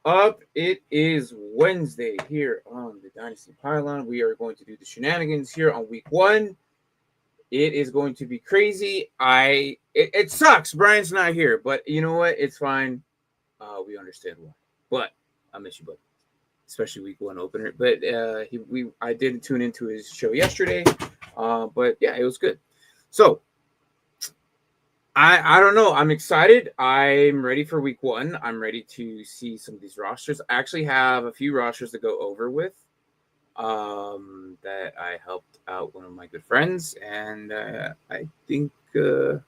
up? It is Wednesday here on the Dynasty Pylon. We are going to do the shenanigans here on week 1. It is going to be crazy. It sucks. Brian's not here, but you know what? It's fine. We understand why. But I miss you, buddy. Especially week 1 opener. But I didn't tune into his show yesterday. But yeah, it was good. So I don't know. I'm excited. I'm ready for week 1. I'm ready to see some of these rosters. I actually have a few rosters to go over with that I helped out one of my good friends, and I think we're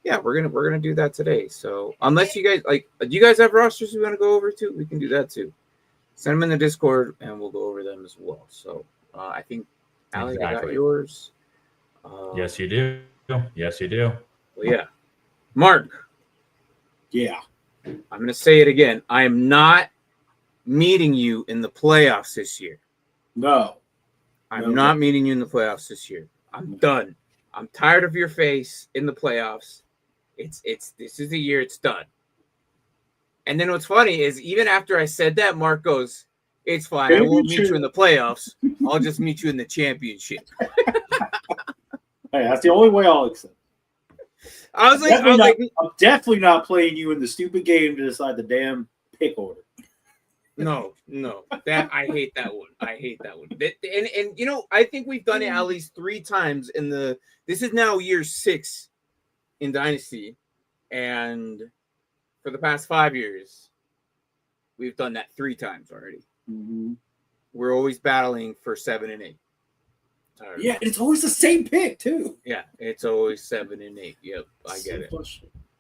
gonna do that today. So unless you guys do you guys have rosters you want to go over too? We can do that too. Send them in the Discord, and we'll go over them as well. So I think Alec, I got yours. Yes, you do. Yes, you do. Well, yeah. Mark. Yeah. I'm going to say it again. I am not meeting you in the playoffs this year. No. I'm not meeting you in the playoffs this year. I'm done. I'm tired of your face in the playoffs. This is the year it's done. And then what's funny is even after I said that, Mark goes, "It's fine. I won't meet you in the playoffs. I'll just meet you in the championship." Hey, that's the only way I'll accept. I was like, I'm definitely not playing you in the stupid game to decide the damn pick order. No, that I hate that one. And you know, I think we've done it at least 3 times this is now year 6 in Dynasty, and for the past 5 years, we've done that 3 times already. Mm-hmm. We're always battling for 7 and 8. Yeah, it's always the same pick too. Yeah, it's always 7 and 8. Yep, I get it.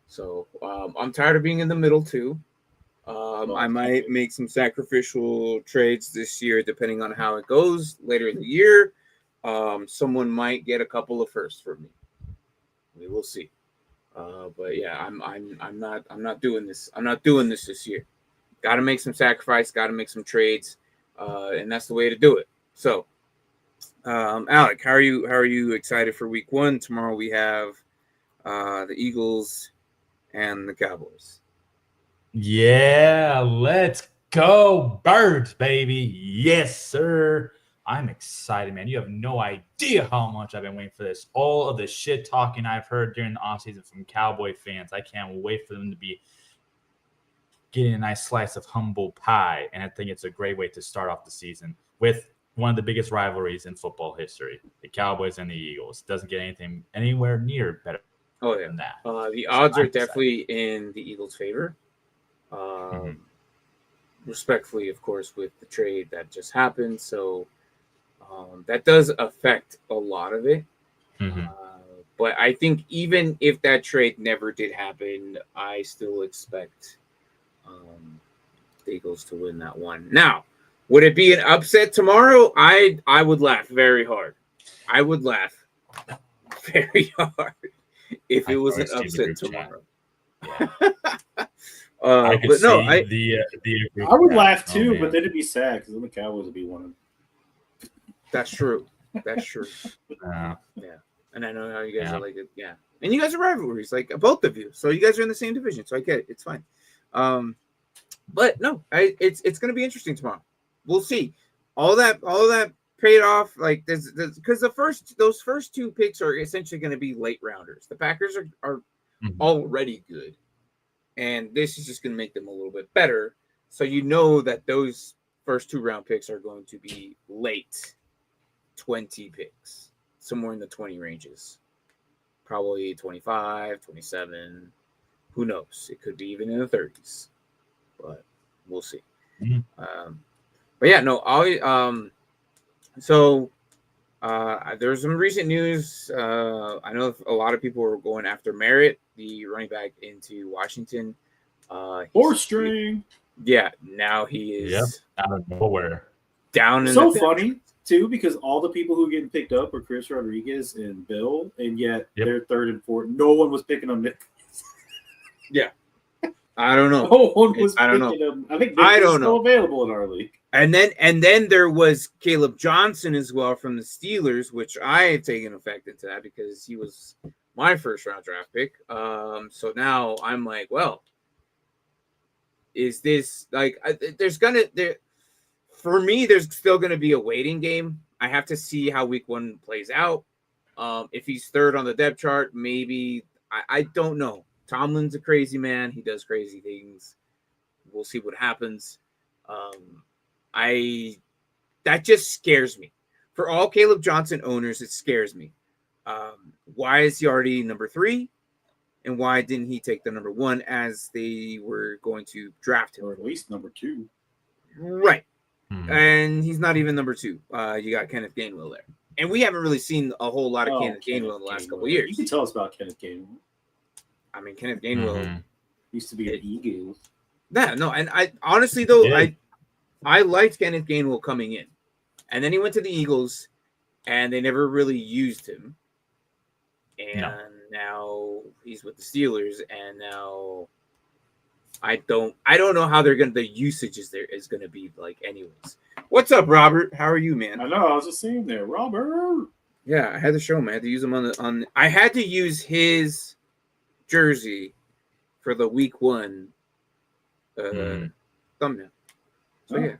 So I'm tired of being in the middle too. I might make some sacrificial trades this year, depending on how it goes later in the year. Someone might get a couple of firsts from me. We will see. But yeah, I'm not doing this. I'm not doing this year. Got to make some sacrifice. Got to make some trades, and that's the way to do it. So. Alec, how are you excited for week 1? Tomorrow we have the Eagles and the Cowboys. Yeah, let's go Birds, baby. Yes, sir. I'm excited, man. You have no idea how much I've been waiting for this. All of the shit talking I've heard during the offseason from Cowboy fans. I can't wait for them to be getting a nice slice of humble pie. And I think it's a great way to start off the season with one of the biggest rivalries in football history, the Cowboys and the Eagles. Doesn't get anything anywhere near better than that. The odds are definitely in the Eagles' favor. Respectfully, of course, with the trade that just happened. So that does affect a lot of it. But I think even if that trade never did happen, I still expect the Eagles to win that one. Now, would it be an upset tomorrow? I would laugh very hard. I would laugh very hard if it was an upset tomorrow. Yeah. I could see I would laugh too, but then it'd be sad because then the Cowboys would be one. That's true. Yeah, and I know how you guys are like it. Yeah, and you guys are rivalries, like both of you. So you guys are in the same division, so I get it. It's fine. But no, it's going to be interesting tomorrow. We'll see. All that paid off. Like there's because those first 2 picks are essentially going to be late rounders. The Packers are already good, and this is just going to make them a little bit better. So you know that those first 2 round picks are going to be late 20 picks, somewhere in the 20 ranges, probably 25, 27. Who knows? It could be even in the 30s, but we'll see. But yeah, no, there's some recent news. I know a lot of people were going after Merritt, the running back into Washington. 4th string. Yeah, now he is out of nowhere. Down in so funny too, because all the people who are getting picked up are Chris Rodriguez and Bill, and yet they're 3rd and 4th. No one was picking them. Yeah. I don't know. No one was picking him. I think Nick's still available in our league. And then there was Caleb Johnson as well from the Steelers, which I had taken effect into that because he was my 1st round draft pick. So now I'm like, well, is this like for me? There's still gonna be a waiting game. I have to see how week 1 plays out. If he's third on the depth chart, maybe I don't know. Tomlin's a crazy man. He does crazy things. We'll see what happens. That just scares me. For all Caleb Johnson owners, it scares me. Why is he already number 3? And why didn't he take the number 1 as they were going to draft him? Or at least number 2. Right. And he's not even number 2. You got Kenneth Gainwell there. And we haven't really seen a whole lot of Kenneth Gainwell in the last couple of years. You can tell us about Kenneth Gainwell. I mean, Kenneth Gainwell used to be an Eagles. Yeah, no, and I honestly though, I liked Kenneth Gainwell coming in. And then he went to the Eagles and they never really used him. And now he's with the Steelers, and now I don't know how the usage is gonna be like anyways. What's up, Robert? How are you, man? I know, I was just saying there, Robert. Yeah, I had to show him. I had to use him on I had to use his jersey for the week 1 thumbnail. So yeah.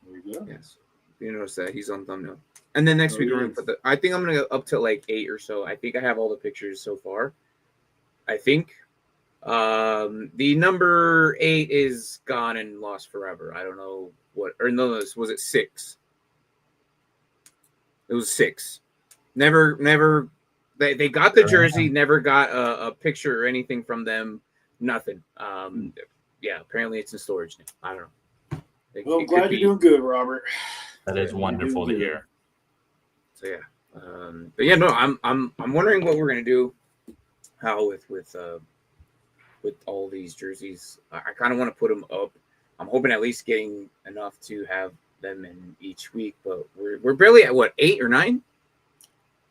There you go. Yes. You notice that he's on thumbnail. And then next week we're gonna put I think I'm gonna go up to like 8 or so. I think I have all the pictures so far. I think. The number 8 is gone and lost forever. I don't know what, or no, was it 6? It was 6. Never. They got the jersey, never got a picture or anything from them. Nothing. Yeah, apparently it's in storage now. I don't know. Well, I'm glad you're doing good, Robert. That is wonderful to hear. So yeah, but yeah, no, I'm wondering what we're gonna do. How with all these jerseys, I kind of want to put them up. I'm hoping at least getting enough to have them in each week, but we're barely at what, 8 or 9?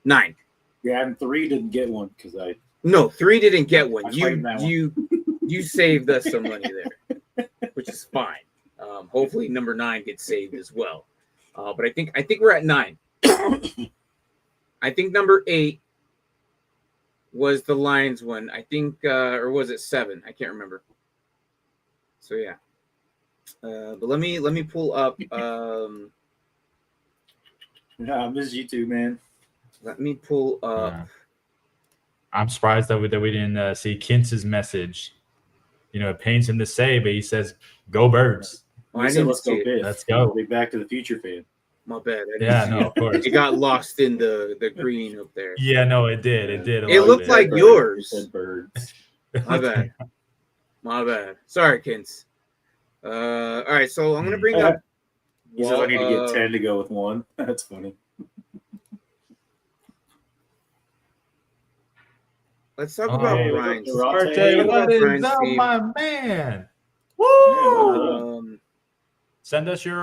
9. Yeah, and 3 didn't get one because 3 didn't get one. You saved us some money there, which is fine. Hopefully number 9 gets saved as well. But I think we're at 9. I think number 8 was the Lions one. I think, or was it 7? I can't remember. So yeah. But let me pull up. Yeah, I miss you too, man. Let me pull up. Yeah. I'm surprised that we didn't see Kintz's message. You know, it pains him to say, but he says, "Go Birds." I said, "Let's go, Biff." Let's go. Big Back to the Future fan. My bad. Of course. It got lost in the green up there. Yeah, no, it did. It did. It looked like yours. Birds. My bad. Sorry, Kintz. All right, so I'm gonna bring up. He says I need to get 10 to go with 1. That's funny. Let's talk about Bryan's. What is up, my man? Woo! Send us your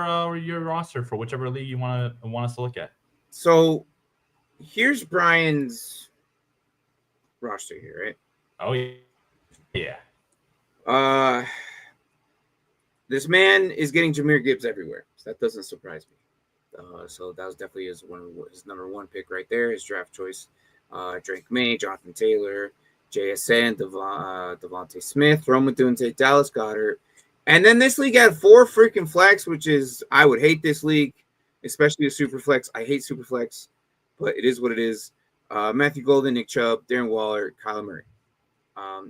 roster for whichever league you want us to look at. So here's Bryan's roster here, right? Oh yeah. This man is getting Jahmyr Gibbs everywhere, so that doesn't surprise me. So that was definitely his number 1 pick right there, his draft choice. Drake May, Jonathan Taylor, JSN, Devontae Smith, Rome Odunze, Dallas Goedert. And then this league had 4 freaking flex, which is, I would hate this league, especially a super flex. I hate super flex, but it is what it is. Matthew Golden, Nick Chubb, Darren Waller, Kyler Murray.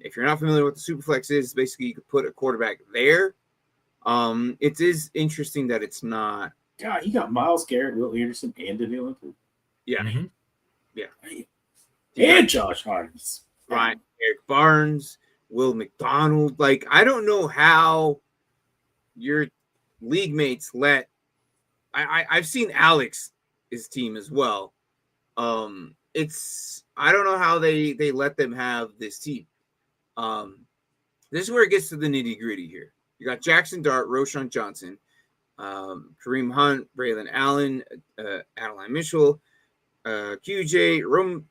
If you're not familiar with what the super flex is, basically you could put a quarterback there. It is interesting that it's not. God, he got Myles Garrett, Will Anderson, and Daniel Lincoln. Yeah. Mm-hmm. Yeah. And Josh Hines. Right. Eric Barnes, Will McDonald. Like, I don't know how your league mates let. I've seen Alex's team as well. I don't know how they let them have this team. This is where it gets to the nitty gritty here. You got Jackson Dart, Roschon Johnson, Kareem Hunt, Braylon Allen, Adeline Mitchell, QJ,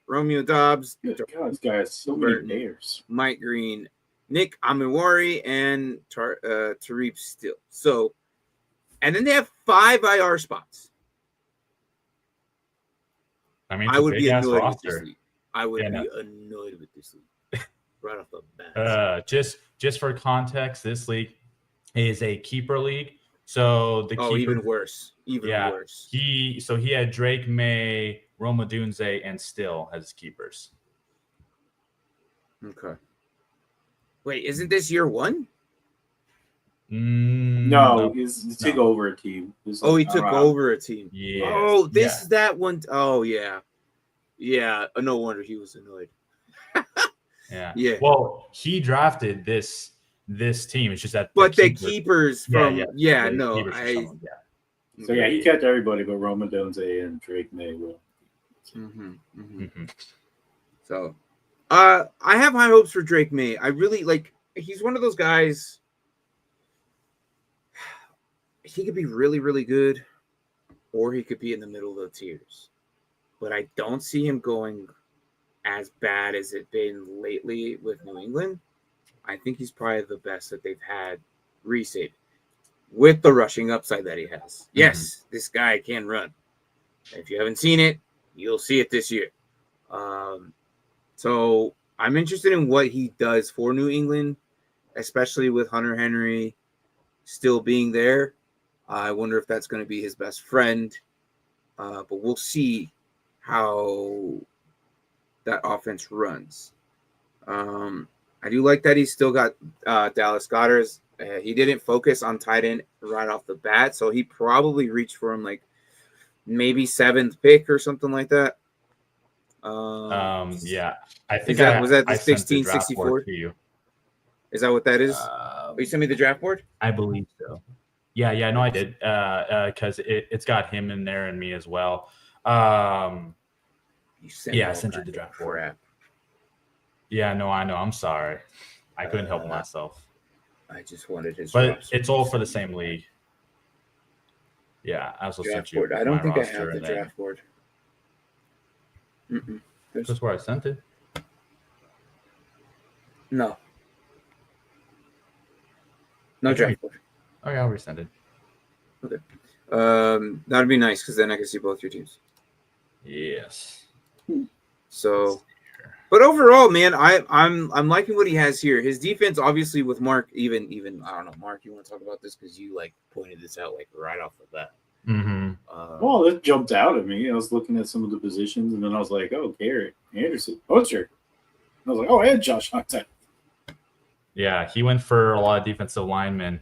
Romeo Dobbs, God, this guy has so many names. Mike Green, Nick Amiwari, and Tariq Steele. So, and then they have 5 IR spots. I mean, I would be annoyed with this league. I would be annoyed with this league right off the bat. Just for context, this league is a keeper league. So the keeper, even worse. Even worse. He had Drake May, Roma Dunze, and Still as keepers. Okay. Wait, isn't this year one? No, he took over a team. He took over a team. Yeah. Oh, is that one. Oh, yeah. Yeah. No wonder he was annoyed. Yeah. Well, he drafted this team. It's just that the keepers from So he kept everybody but Roma Dunze and Drake May. So I have high hopes for Drake May. I really he's one of those guys. He could be really, really good, or he could be in the middle of the tiers. But I don't see him going as bad as it's been lately with New England. I think he's probably the best that they've had recent with the rushing upside that he has. Yes, this guy can run. If you haven't seen it, you'll see it this year. So I'm interested in what he does for New England, especially with Hunter Henry still being there. I wonder if that's going to be his best friend. But we'll see how that offense runs. I do like that he's still got Dallas Goedert. He didn't focus on tight end right off the bat, so he probably reached for him maybe 7th pick or something like that. Yeah, I think was that the 1664 to you? Is that what that is? You sent me the draft board? I believe so. Yeah, no, I did. Because it's got him in there and me as well. I sent you the draft board. Yeah, no, I know. I'm sorry. I couldn't help myself. I just wanted his. But it's all for the same league. Yeah, I also sent you. I don't think I have the draft board. That's where I sent it. No draft board. Okay, I'll resend it. Okay. That'd be nice because then I can see both your teams. Yes. So, but overall, man, I'm liking what he has here. His defense, obviously, with Mark, even I don't know, Mark, you want to talk about this because you pointed this out right off the bat. Well, it jumped out at me. I was looking at some of the positions, and then I was like, "Oh, Garrett Anderson, Poacher." I was like, "Oh, and Josh Hanson." Yeah, he went for a lot of defensive linemen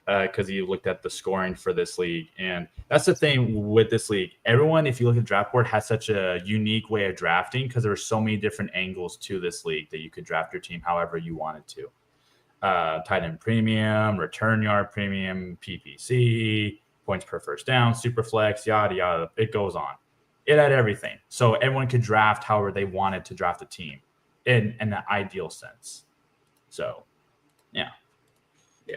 because he looked at the scoring for this league. And that's the thing with this league. Everyone, if you look at the draft board, has such a unique way of drafting because there are so many different angles to this league that you could draft your team however you wanted to. Tight end premium, return yard premium, PPC, points per first down, super flex, yada, yada. It goes on. It had everything. So everyone could draft however they wanted to draft a team in the ideal sense. So, yeah.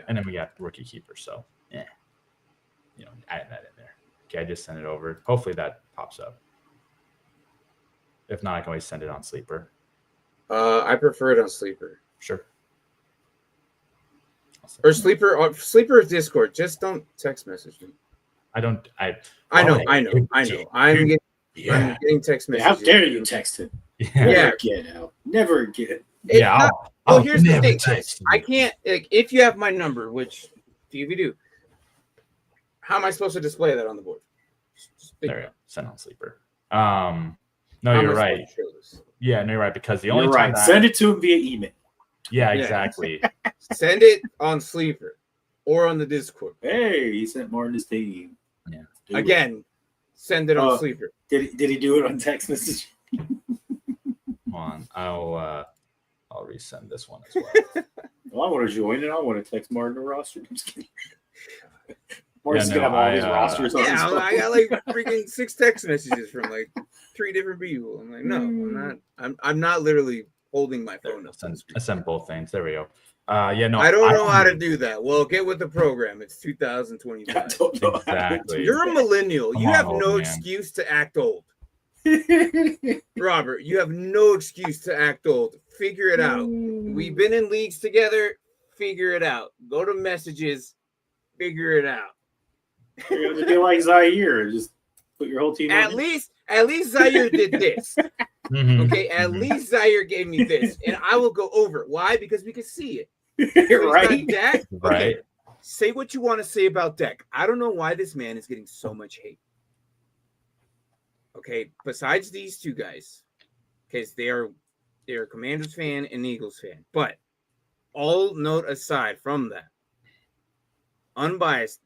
And then we got rookie keeper. So, adding that in there. Okay, I just sent it over. Hopefully that pops up. If not, I can always send it on Sleeper. I prefer it on Sleeper. Sure. Or Sleeper Discord. Just don't text message me. I know. I'm getting text messages. How dare you text him? Yeah. Get out. Never again. Here's the thing, guys. I can't, if you have my number, which if you do, how am I supposed to display that on the board? There you go. Send on Sleeper. No, you're right. Yeah, no, you're right. Because the only time send it to him via email. Yeah, exactly. Send it on Sleeper or on the Discord. Hey, he sent Martin to team. Yeah. Again, send it on Sleeper. Did he do it on text message? Hold on. I'll resend this one as well. Well, I want to join it. I want to text Martin the roster. I'm just kidding. Martin's gonna have all these rosters on his phone. I got freaking 6 text messages from 3 different people. I'm like, no, I'm not. I'm not literally holding my phone up. I sent both things. There we go. I don't know how to do that. Well, get with the program. It's 2025. Exactly. You're a millennial. You have no excuse to act old. Robert, you have no excuse to act old. Figure it out. We've been in leagues together. Figure it out. Go to messages. Figure it out. You're going to be like Zaire. Just put your whole team at least Zaire did this. Okay, at least Zaire gave me this, and I will go over it. Why? Because we can see it. Right. That, right. say what you want to say about Deck. I don't know why this man is getting so much hate. Okay, besides these two guys, because they're a Commanders fan and Eagles fan. But all note aside from that, unbiased,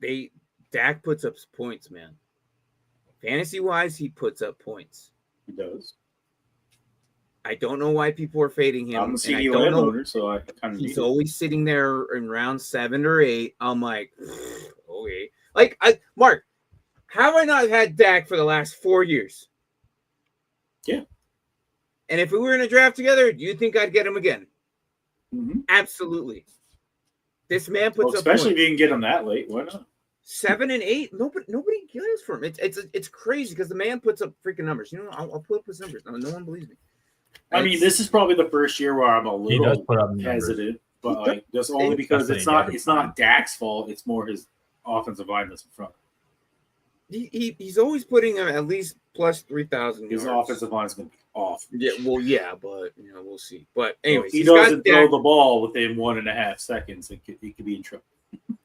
Dak puts up points, man. Fantasy wise, he puts up points. He does. I don't know why people are fading him. I'm a CD landowner, so I kind of. He's always sitting there in round 7 or 8. I'm like, okay. Mark, have I not had Dak for the last 4 years? Yeah. And if we were in a draft together, do you think I'd get him again? Mm-hmm. Absolutely. This man puts up especially points. if you can get him that late. Why not? 7 and 8. Nobody cares for him. It's crazy because the man puts up freaking numbers. You know, I'll put up his numbers. No one believes me. I mean, this is probably the first year where I'm a little hesitant, but just only because it's not Dak's fault. It's more his offensive line that's in front. He's always putting at least plus 3,000. His offensive line is going to be off. Yeah, well, yeah, but we'll see. But anyway, he doesn't throw the ball within 1.5 seconds. He could be in trouble.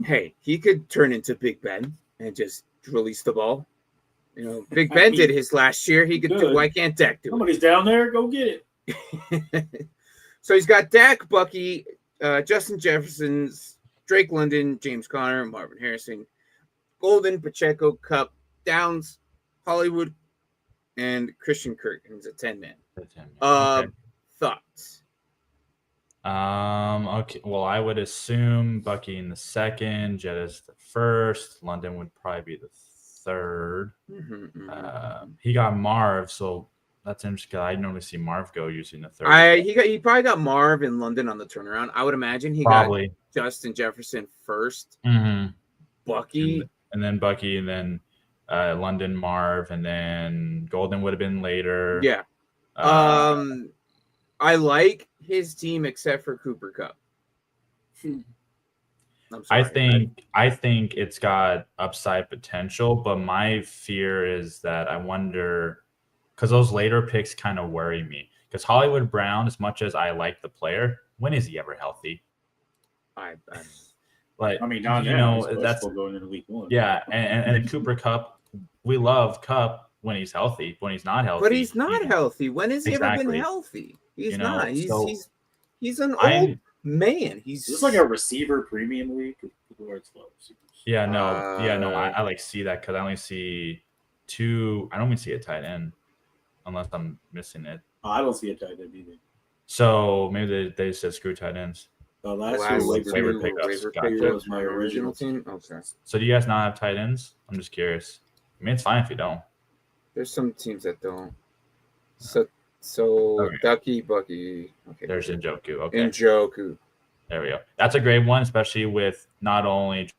Hey, he could turn into Big Ben and just release the ball. Big Ben did his last year. He could do. Why can't Dak do it? Somebody's down there. Go get it. So he's got Dak, Bucky, Justin Jefferson, Drake London, James Conner, Marvin Harrison, Golden, Pacheco, Kupp, Downs, Hollywood, and Christian Kirk. And he's a 10-man. Okay. Thoughts? Okay. Well, I would assume Bucky in the second, Jetta's the first, London would probably be the third. He got Marv, so that's interesting. I normally see Marv go using the third. He probably got Marv in London on the turnaround. I would imagine he got Justin Jefferson first, Bucky, and then Bucky, and then London, Marv, and then Golden would have been later. Yeah. I like his team except for Cooper Kupp. I think it's got upside potential, but my fear is that I wonder, because those later picks kind of worry me. Because Hollywood Brown, as much as I like the player, when is he ever healthy? Not that's going into week 1. Yeah, and Cooper Kupp, we love Kupp when he's healthy. When he's not healthy, but he's not healthy. When has he ever been healthy? He's not. He's an old man. He's just like a receiver premium league. I like see that because I only see 2. I don't even see a tight end unless I'm missing it. I don't see a tight end either. So maybe they said screw tight ends. Last year pickups was my original team. Okay. So do you guys not have tight ends? I'm just curious. I mean, it's fine if you don't. There's some teams that don't. So okay. Ducky, Bucky. Okay. There's Njoku. Okay. Njoku. There we go. That's a great one, especially with not only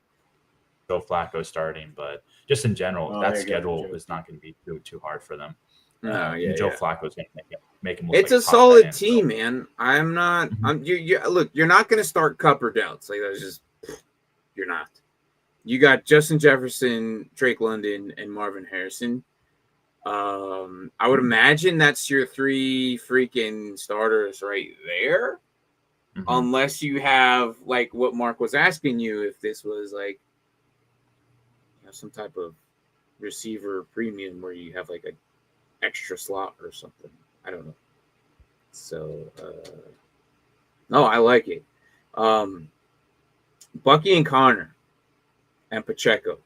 Joe Flacco starting, but just in general. That schedule is not going to be too hard for them. Joe Flacco is going to make him look it's like a solid team, man. I'm not. Look, you're not going to start Kupp or Doubts. Like that's just you're not. You got Justin Jefferson, Drake London, and Marvin Harrison. I would imagine that's your 3 freaking starters right there. Unless you have like what Mark was asking you, if this was like some type of receiver premium where you have like an extra slot or something. I don't know. So no, I like it. Bucky and Connor and Pacheco.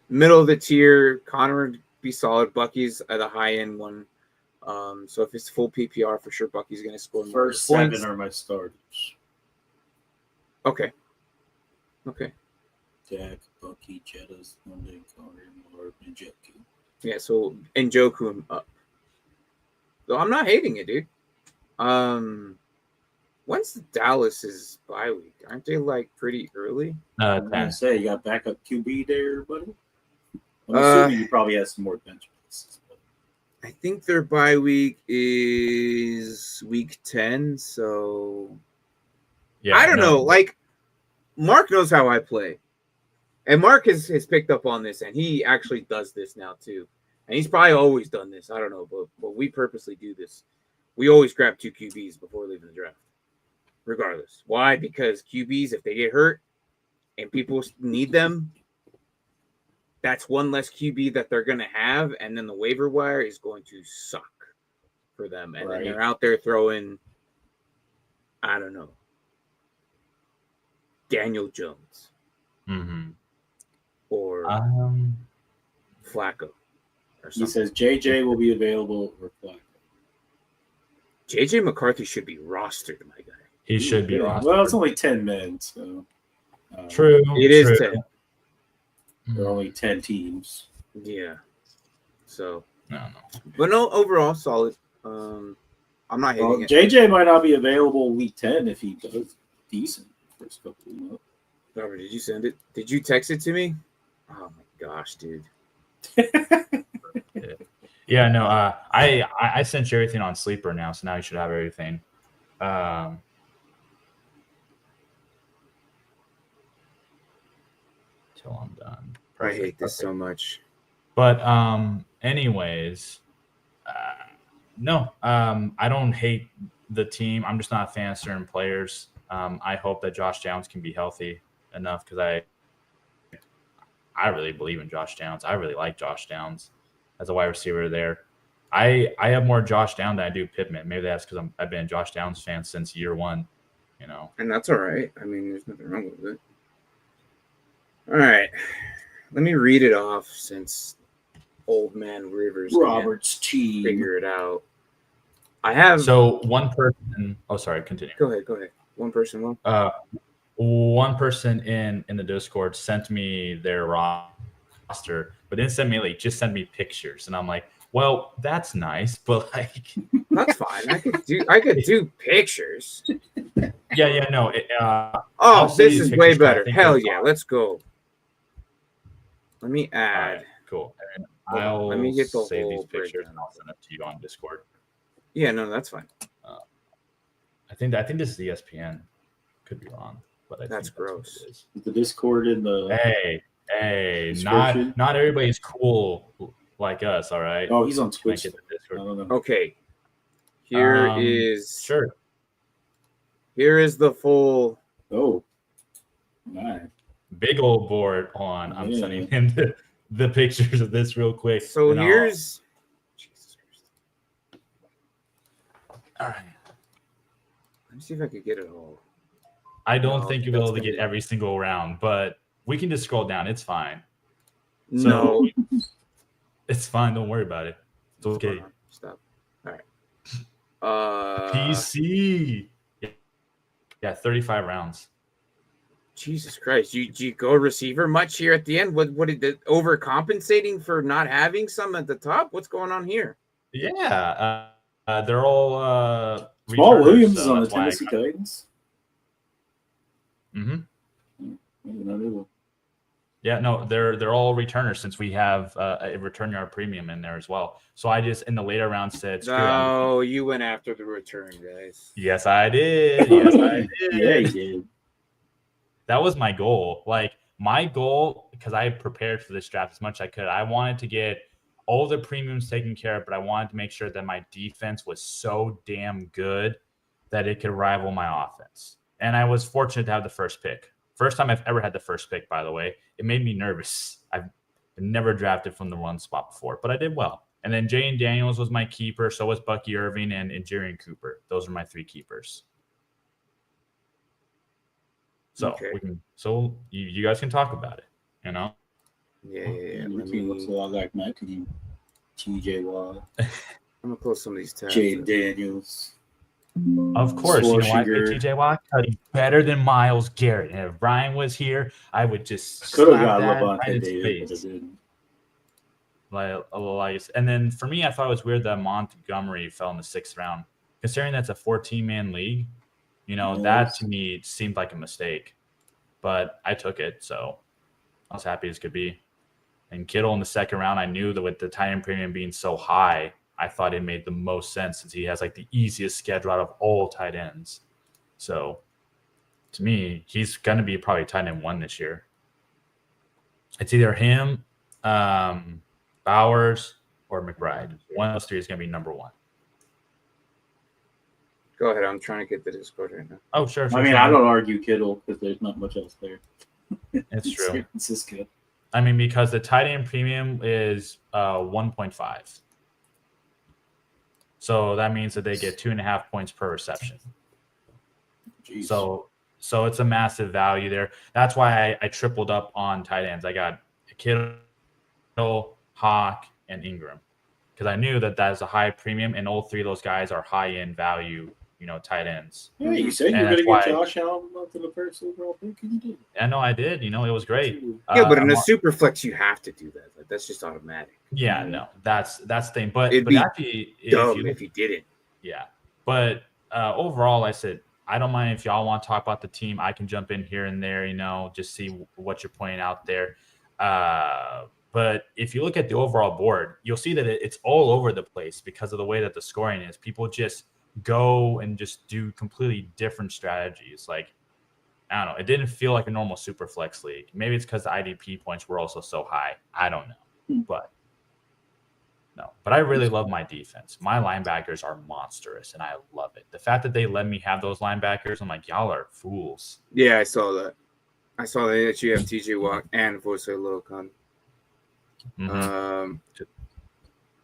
Middle of the tier, Connor would be solid. Bucky's at the high end one. So if it's full PPR, for sure, Bucky's going to score more first points. 7 are my starters. Okay. Dak, Bucky, Jettas, London, Connor, Marv, Njoku. Yeah, so Njoku him up. So I'm not hating it, dude. When's the Dallas's bye week? Aren't they like pretty early? I was gonna say you got backup QB there, buddy. I'm assuming you probably have some more bench pieces. I think their bye week is week 10, so I don't know. Like Mark knows how I play. And Mark has picked up on this, and he actually does this now too. And he's probably always done this. I don't know, but we purposely do this. We always grab 2 QBs before leaving the draft, regardless. Why? Because QBs, if they get hurt, and people need them, that's one less QB that they're going to have, and then the waiver wire is going to suck for them. And then they're out there throwing, I don't know, Daniel Jones or Flacco. He says JJ will be available for Flacco. JJ McCarthy should be rostered, my guy. He should be rostered. Well, it's only 10 men, so. True. It is 10. There are only 10 teams. Yeah. So. No. But no, overall, solid. I'm not hating it. JJ might not be available week 10 if he does decent first couple of months. Robert, did you send it? Did you text it to me? Oh, my gosh, dude. Yeah, no, I sent you everything on Sleeper now, so now you should have everything. Till I'm done. Perfect. I hate this so much. But anyways, no, I don't hate the team. I'm just not a fan of certain players. I hope that Josh Downs can be healthy enough because I really believe in Josh Downs. I really like Josh Downs as a wide receiver there. I have more Josh Downs than I do Pittman. Maybe that's because I've been a Josh Downs fan since year one, you know. And that's all right. I mean, there's nothing wrong with it. All right. Let me read it off since old man Rivers Robert's team figure it out. I have one person. Oh, sorry. Continue. Go ahead. One person. One person in the Discord sent me their roster, but didn't send me just send me pictures, and I'm like, well, that's nice, but that's fine. I could do pictures. Yeah, no. This is way better. Hell yeah, let's go. Let me add. Right, cool. Let me get the save whole these pictures and I'll send them to you on Discord. Yeah, no, that's fine. I think this is ESPN. Could be wrong, but that's gross. Is the Discord in the hey, not everybody's cool like us. All right. Oh, he's on Twitch. Okay. Here is the full. Oh, nice. Big old board on. I'm sending him the pictures of this real quick. So here's. Jesus Christ. All right. Let me see if I could get it all. I don't think you'll be able to get every single round, but we can just scroll down. It's fine. No. It's fine. Don't worry about it. It's okay. Stop. All right. PC. Yeah, 35 rounds. Jesus Christ. You go receiver much here at the end? What did the overcompensating for not having some at the top? What's going on here? Yeah. They're all Small Williams is on the Tennessee Titans. Yeah, no, they're all returners since we have a return yard premium in there as well. So I just in the later rounds said, "No, you went after the return, guys." Yes, I did. Yes, I did. Yeah, you did. That was my goal. My goal, because I prepared for this draft as much as I could. I wanted to get all the premiums taken care of, but I wanted to make sure that my defense was so damn good that it could rival my offense. And I was fortunate to have the first pick. First time I've ever had the first pick, by the way. It made me nervous. I've never drafted from the one spot before, but I did well. And then Jane Daniels was my keeper. So was Bucky Irving and Jerian Cooper. Those are my three keepers. So you guys can talk about it, you know? Yeah. Your team looks a lot like my team. TJ Watt. I'm gonna close some of these tabs. Jane Daniels. Of course, you know why I picked TJ Watt? He's better than Myles Garrett. And if Bryon was here, I would just could have got Levante David. And then for me, I thought it was weird that Montgomery fell in the 6th round. Considering that's a 14-man league, that to me seemed like a mistake. But I took it, so I was happy as could be. And Kittle in the 2nd round, I knew that with the tight end premium being so high, I thought it made the most sense since he has the easiest schedule out of all tight ends. So to me, he's going to be probably tight end 1 this year. It's either him, Bowers, or McBride. One of those three is going to be number 1. Go ahead. I'm trying to get the Discord right now. Oh, sure. I don't argue Kittle because there's not much else there. It's true. It's just good. I mean, because the tight end premium is 1.5. So that means that they get 2.5 points per reception. Jeez. So it's a massive value there. That's why I tripled up on tight ends. I got Kittle, Hawk, and Ingram because I knew that is a high premium, and all three of those guys are high-end value, tight ends. Yeah, you said you were going to get Josh Allen to the first overall pick, and you did. I know I did. It was great. Yeah, but in a super flex, you have to do that. Like, that's just automatic. Yeah, no, that's the thing. But it'd be actually, dumb if you didn't. Yeah, but overall, I said I don't mind if y'all want to talk about the team. I can jump in here and there, just see what you're pointing out there. But if you look at the overall board, you'll see that it's all over the place because of the way that the scoring is. People just go and just do completely different strategies. Like, I don't know. It didn't feel like a normal super flex league. Maybe it's because the IDP points were also so high. I don't know. But I really love my defense. My linebackers are monstrous, and I love it. The fact that they let me have those linebackers, I'm like, y'all are fools. Yeah, I saw that. I saw that you have TJ Watt and Voice Locon.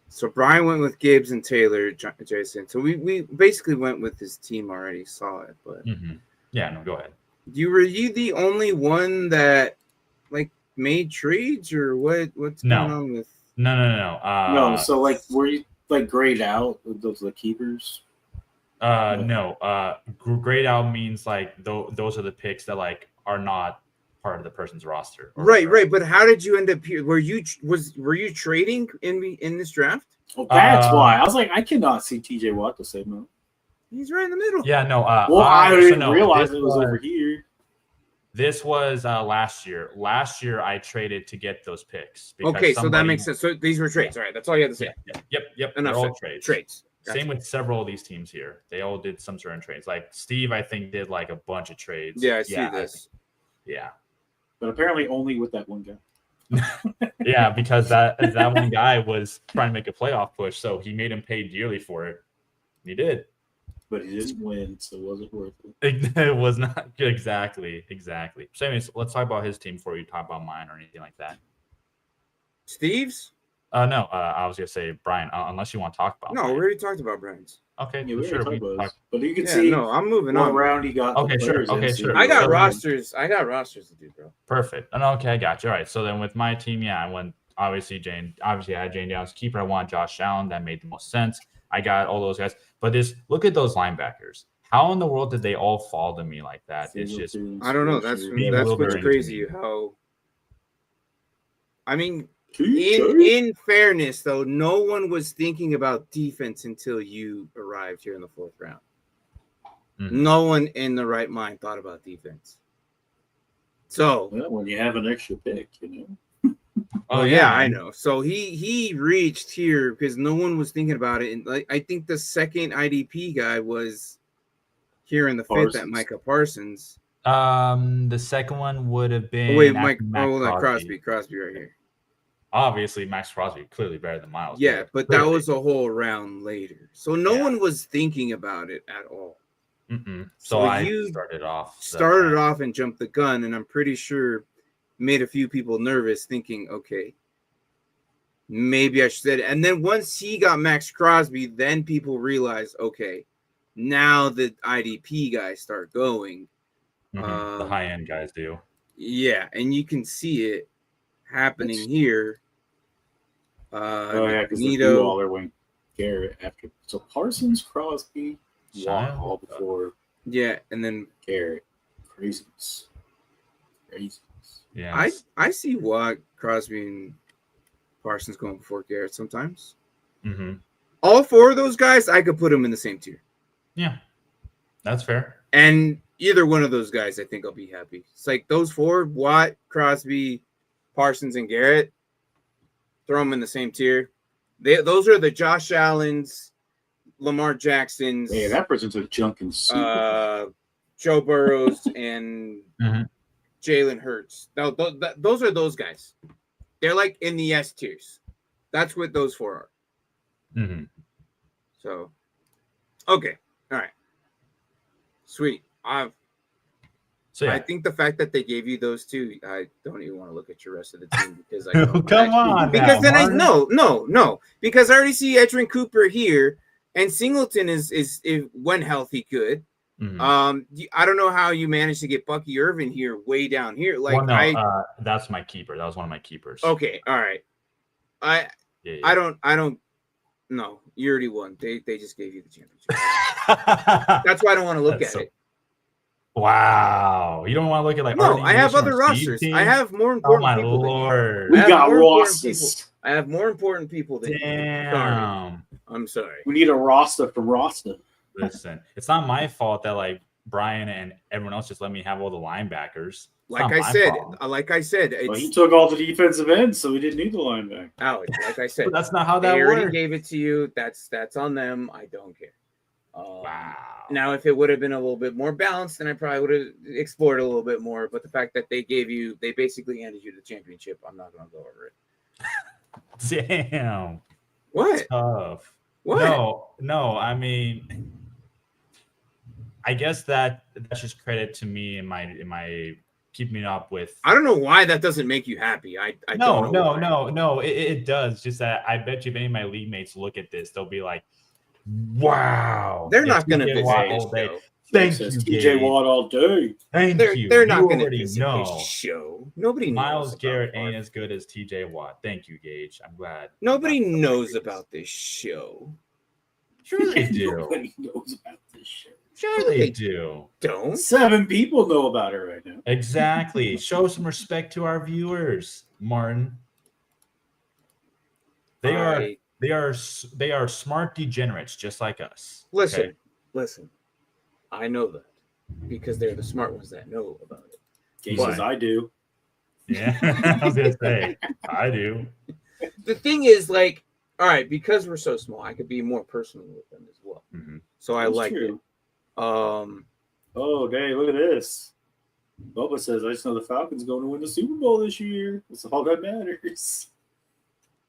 So Bryon went with Gibbs and Taylor, Jason. So we basically went with his team already. Saw it, but yeah, no, go ahead. Were you the only one that made trades, or what's going on with? No. No. So were you grayed out? Those are the keepers. No. Grayed out means those are the picks that are not part of the person's roster. Right. But how did you end up here? Were you trading in this draft? Well, that's why I was like, I cannot see TJ Watt the same amount. He's right in the middle. Yeah, no. I didn't realize it was over here. This was last year. Last year, I traded to get those picks. Okay, so that makes sense. So these were trades. All right, that's all you had to say. Yep. Enough. They're all trades. Gotcha. Same with several of these teams here. They all did some sort of trades. Like Steve, I think, did a bunch of trades. Yeah, I see this. Yeah. But apparently only with that one guy. Yeah, because that one guy was trying to make a playoff push, so he made him pay dearly for it. He did. But he didn't win, so it wasn't worth it. It was not exactly. So anyways, let's talk about his team before you talk about mine or anything like that. Steve's? No, I was gonna say Bryon. Unless you want to talk about. No, we already talked about Bryan's. Okay, yeah, but you can see. No, I'm moving on. Round he got. Okay, sure. I got rosters. I got rosters to do, bro. Perfect. Okay, I got you. All right. So then with my team, I went obviously I had Jane Downs keeper. I want Josh Allen. That made the most sense. I got all those guys. But look at those linebackers. How in the world did they all fall to me like that? It's just I don't know. That's what's crazy. How I mean, in fairness, though, no one was thinking about defense until you arrived here in the 4th round. Mm-hmm. No one in the right mind thought about defense. So when you have an extra pick, Oh yeah, I know. So he reached here because no one was thinking about it, and I think the second IDP guy was here in the 5th at Micah Parsons. The second one would have been Crosby right here. Obviously, Max Crosby clearly better than Miles. Yeah, but that was a whole round later, so no one was thinking about it at all. So I started off and jumped the gun, and I'm pretty sure made a few people nervous, thinking, okay, maybe I should. And then once he got Max Crosby, then people realized, okay, now the IDP guys start going. The high end guys do. Yeah, and you can see it happening here. Because the Waller went Garrett after. So Parsons, Crosby, Watt all before. Yeah, and then Garrett. Craziness. Yeah, I see Watt, Crosby, and Parsons going before Garrett sometimes. All 4 of those guys, I could put them in the same tier. Yeah, that's fair. And either one of those guys, I think I'll be happy. It's like those 4, Watt, Crosby, Parsons, and Garrett, throw them in the same tier. Those are the Josh Allens, Lamar Jacksons. Yeah, that person's a junk and Joe Burrows and Jalen Hurts. Those are those guys. They're like in the S tiers. That's what those 4 are. So, okay. All right. Sweet. So yeah. I think the fact that they gave you those two, I don't even want to look at your rest of the team because I because I already see Edrin Cooper here, and Singleton is when healthy good. Mm-hmm. I don't know how you managed to get Bucky Irvin here way down here. That's my keeper. That was one of my keepers. Okay, all right. I don't. No, you already won. They just gave you the championship. That's why I don't want to look at it. Wow, you don't want to look at I have other rosters. Team? I have more important people. Lord. We got rosters. I have more important people than you. I'm sorry. We need a roster from roster. Listen, it's not my fault that Bryon and everyone else just let me have all the linebackers. Like I said, he took all the defensive ends, so we didn't need the linebacker. Alex, like I said, that's not how that works. They already worked. gave it to you. That's on them. I don't care. Wow. Now, if it would have been a little bit more balanced, then I probably would have explored a little bit more. But the fact that they basically handed you the championship, I'm not going to go over it. Damn. What? That's tough. What? No. I mean, I guess that's just credit to me in my keeping up with. I don't know why that doesn't make you happy. No. It does. Just that I bet you if any of my league mates look at this, they'll be like, "Wow." They're not going to visit all day. Thank you, TJ Watt all day. Thank you. They're not going to visit this show. Nobody knows. Miles Garrett ain't as good as TJ Watt. Thank you, Gage. I'm glad. Nobody knows about this show. Sure they do. Nobody knows about this show. Sure they do. Don't. 7 people know about it right now. Exactly. Show some respect to our viewers, Martin. They are smart degenerates just like us. Listen. I know that because they're the smart ones that know about it. He says I do. Yeah, I was gonna say I do. The thing is, all right, because we're so small, I could be more personal with them as well. Mm-hmm. So I like it. Oh, dang, look at this. Bubba says, I just know the Falcons going to win the Super Bowl this year. That's all that matters.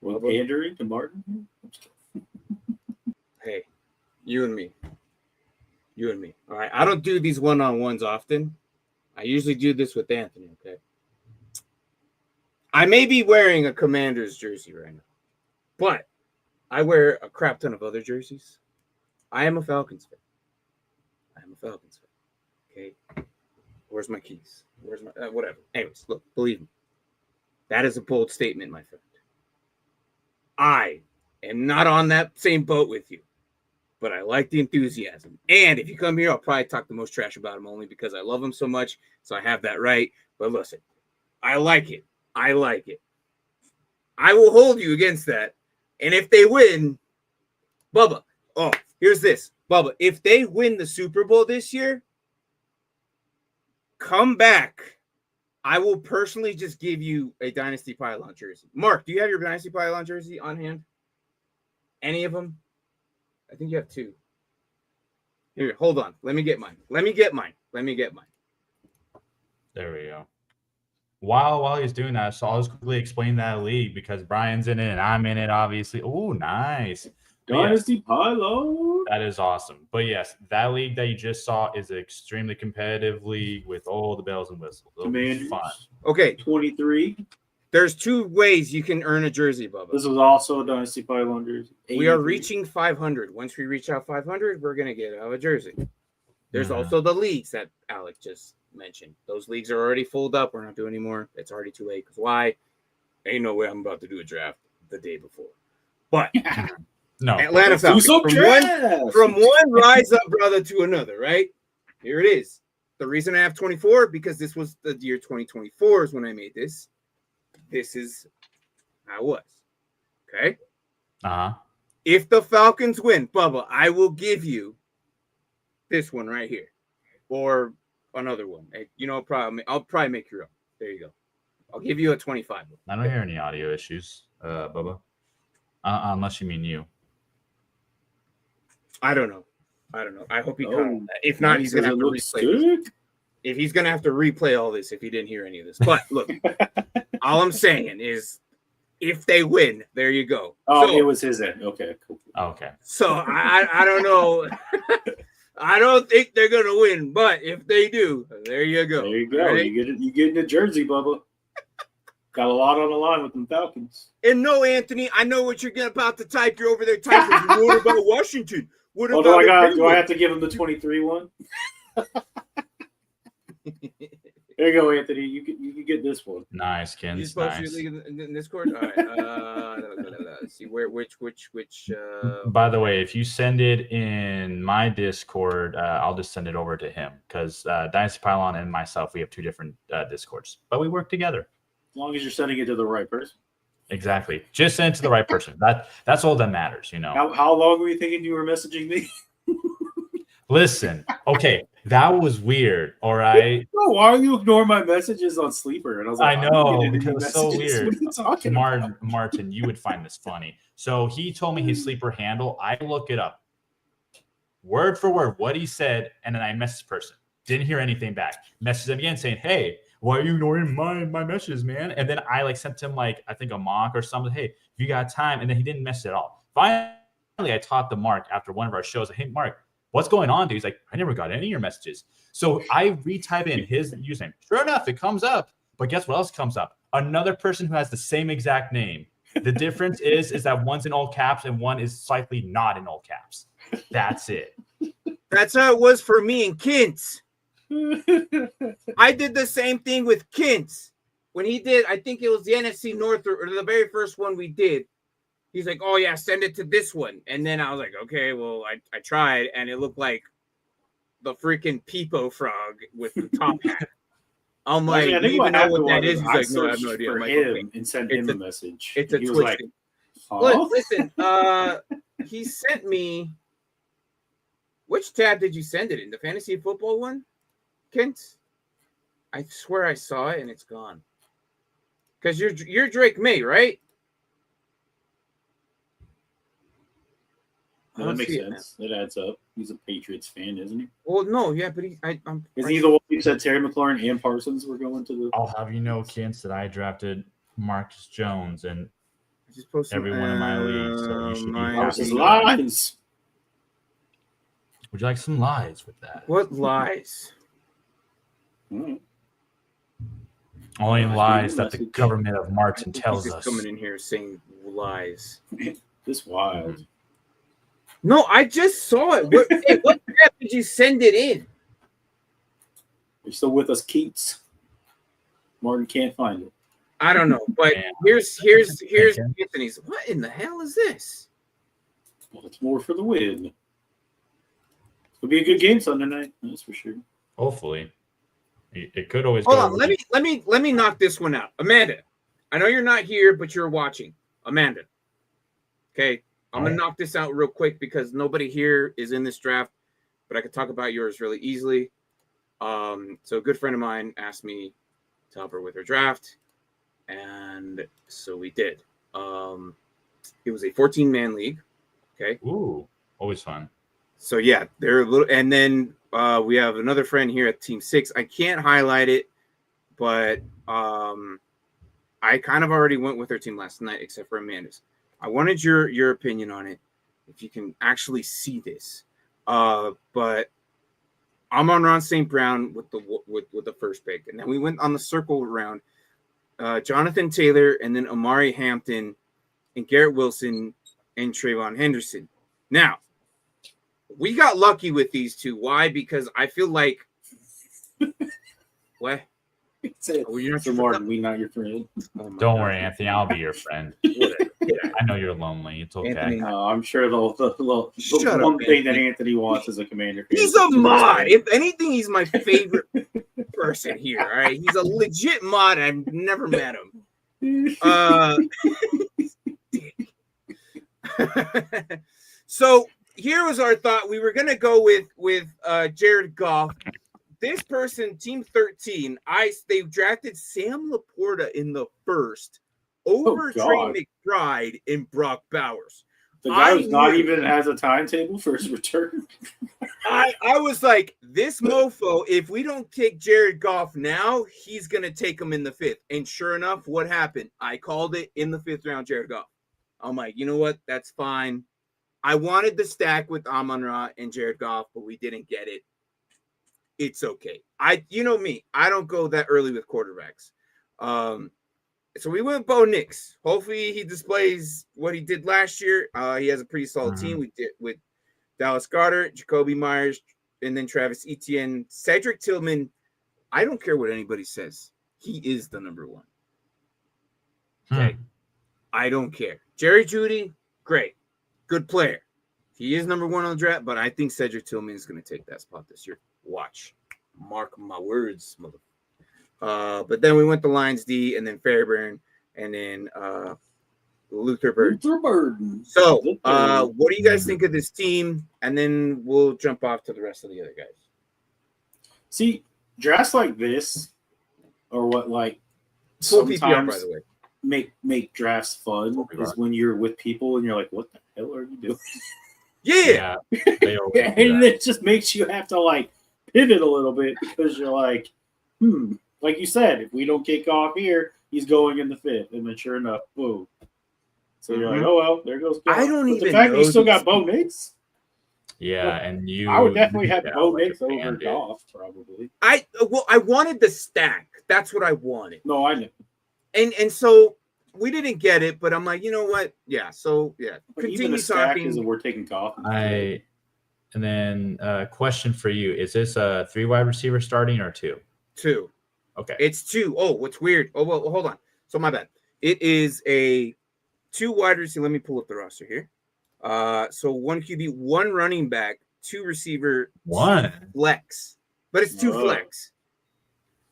Well, pandering to Martin. Hey, you and me. All right. I don't do these one-on-ones often. I usually do this with Anthony, okay? I may be wearing a Commanders jersey right now, but I wear a crap ton of other jerseys. I am a Falcons fan. Okay? Where's my keys? Where's my whatever? Anyways, look, believe me. That is a bold statement, my friend. I am not on that same boat with you, but I like the enthusiasm. And if you come here, I'll probably talk the most trash about him only because I love him so much, so I have that right. But listen, I like it. I will hold you against that. And if they win, Bubba, here's this. Bubba, if they win the Super Bowl this year, come back. I will personally just give you a Dynasty Pylon jersey. Mark, do you have your Dynasty Pylon jersey on hand? Any of them? I think you have 2. Here, hold on. Let me get mine. Let me get mine. There we go. While he's doing that, so I'll just quickly explain that league because Brian's in it and I'm in it, obviously. Oh, nice. Dynasty Pylon. That is awesome. But yes, that league that you just saw is an extremely competitive league with all the bells and whistles. It'll be fun. Okay. 23. There's 2 ways you can earn a jersey, Bubba. This was also a Dynasty Pylon jersey. 83. We are reaching 500. Once we reach out 500, we're going to get out a jersey. There's also the leagues that Alec just mentioned. Those leagues are already full up. We're not doing anymore. It's already too late. Because why? Ain't no way I'm about to do a draft the day before. But... No, Atlanta Falcons. From one rise up brother to another, right? Here it is. The reason I have 24 because this was the year 2024 is when I made this. This is how it was. Okay. If the Falcons win, Bubba, I will give you this one right here, or another one. I'll probably make your own. There you go. I'll give you a 25. I don't hear any audio issues, Bubba. Unless you mean you. I don't know. I hope he comes. If not, he's going to have to replay this. If he's going to have to replay all this if he didn't hear any of this. But look, all I'm saying is if they win, there you go. Oh, so, it was his end. Okay, cool. Okay. So I don't know. I don't think they're gonna win, but if they do, there you go. There you go. Right? You get in the jersey, Bubba. Got a lot on the line with them Falcons. And no, Anthony, I know what you're about to type. You're over there typing. What about Washington? What about do I have to give him the 23 one? There you go, Anthony. You can get this one. Nice, Ken. You supposed Nice. to in Discord? All right. Let's see which. By the way, if you send it in my Discord, I'll just send it over to him because Dynasty Pylon and myself, we have 2 different Discords, but we work together. As long as you're sending it to the right person. Exactly. Just send it to the right person. That's all that matters, you know. How long were you thinking you were messaging me? Listen, okay, that was weird. All right. No, why are you ignoring my messages on Sleeper? And I was like, I know, because it was so messages. weird. What are you talking about? Martin, you would find this funny. So he told me his Sleeper handle. I look it up, word for word, what he said, and then I messaged the person. Didn't hear anything back. Messaged him again saying, "Hey, why are you ignoring my messages, man?" And then I sent him I think a mock or something. Hey, if you got time, and then he didn't message at all. Finally, I talked to Mark after one of our shows. Hey, Mark, what's going on, dude? He's like, I never got any of your messages. So I retype in his username. Sure enough, it comes up. But guess what else comes up? Another person who has the same exact name. The difference is that one's in all caps and one is slightly not in all caps. That's it. That's how it was for me and Kintz. I did the same thing with Kintz. When he did, I think it was the NFC North or the very first one we did. He's like, "Oh yeah, send it to this one." And then I was like, "Okay, well, I tried, and it looked like the freaking Peepo frog with the top hat." I'm like, "You even know what that is?" He's like, "No, I have no idea." I'm like, "Okay." And send him a message. It's a Twitch. Twitch thing. Look, listen, he sent me. Which tab did you send it in? The fantasy football one, Kent? I swear I saw it and it's gone. Because you're Drake May, right? Well, that makes sense. That adds up. He's a Patriots fan, isn't he? Well, no, yeah, but Is he the one who said Terry McLaurin and Parsons were going to the? I'll have you know, Kent, that I drafted Marcus Jones and every one of my leagues. So you should be Parsons lies. Would you like some lies with that? What lies? Only lies that the government of Martin tells us. Coming in here saying lies. This wild. No, I just saw it. What tab did you send it in? You're still with us, Keats. Martin can't find it. I don't know, but here's Anthony's. What in the hell is this? Well, it's more for the win. It'll be a good game Sunday night. That's for sure. Hopefully, it could always. Hold on, let me knock this one out, Amanda. I know you're not here, but you're watching, Amanda. Okay. I'm going to knock this out real quick because nobody here is in this draft, but I could talk about yours really easily. So a good friend of mine asked me to help her with her draft, and so we did. It was a 14-man league. Okay. Ooh, always fun. So, yeah, they're a little – and then we have another friend here at Team 6. I can't highlight it, but I kind of already went with her team last night except for Amanda's. I wanted your opinion on it, if you can actually see this. But I'm on Ron St. Brown with the first pick, and then we went on the circle round. Jonathan Taylor, and then Amari Hampton, and Garrett Wilson, and Trayvon Henderson. Now, we got lucky with these two. Why? Because I feel like what? Oh, you're not Martin. We not your friend. Oh Don't worry, Anthony. I'll be your friend. I know you're lonely. It's okay. Anthony, I'm sure the one thing that Anthony wants is a commander. He's a mod. If anything, he's my favorite person here. All right, he's a legit mod. I've never met him. So here was our thought. We were gonna go with Jared Goff. This person, Team 13, they drafted Sam Laporta in the first over Trey McBride and Brock Bowers. The guy who's not even has a timetable for his return. I was like, this mofo, if we don't take Jared Goff now, he's going to take him in the 5th. And sure enough, what happened? I called it in the 5th round, Jared Goff. I'm like, you know what? That's fine. I wanted the stack with Amon-Ra and Jared Goff, but we didn't get it. It's okay. You know me, I don't go that early with quarterbacks. So we went with Bo Nix. Hopefully he displays what he did last year. He has a pretty solid team. We did with Dallas Goedert, Jacoby Myers, and then Travis Etienne. Cedric Tillman, I don't care what anybody says. He is the number one. Okay. I don't care. Jerry Jeudy, great. Good player. He is number one on the draft, but I think Cedric Tillman is going to take that spot this year. Watch. Mark my words, mother. But then we went to Lions D, and then Fairbairn, and then Luther Bird. So, what do you guys think of this team? And then we'll jump off to the rest of the other guys. See, drafts like this, or what, like, full PPR, by the way. Make drafts fun is when you're with people and you're like, what the hell are you doing? Yeah. And it just makes you have to, like, pivot a little bit because you're like, like you said, if we don't kick off here, he's going in the fifth. And then sure enough, boom. So you're like, oh, well, there goes Goff. I don't even the fact know that you still got Bo Nix. Yeah, and I would definitely have Bo Nix over Goff, probably. I wanted the stack. That's what I wanted. No, I know. And so we didn't get it, but I'm like, you know what? Yeah. So yeah, continue talking. Is that we're taking Goff. And then question for you: is this a 3 wide receiver starting or 2? 2. Okay, it's 2. Oh, what's weird? Oh, well, hold on. So my bad. It is a 2 wide receiver. Let me pull up the roster here. So 1 QB, 1 running back, 2 receiver, 1 flex, but it's 2 flex.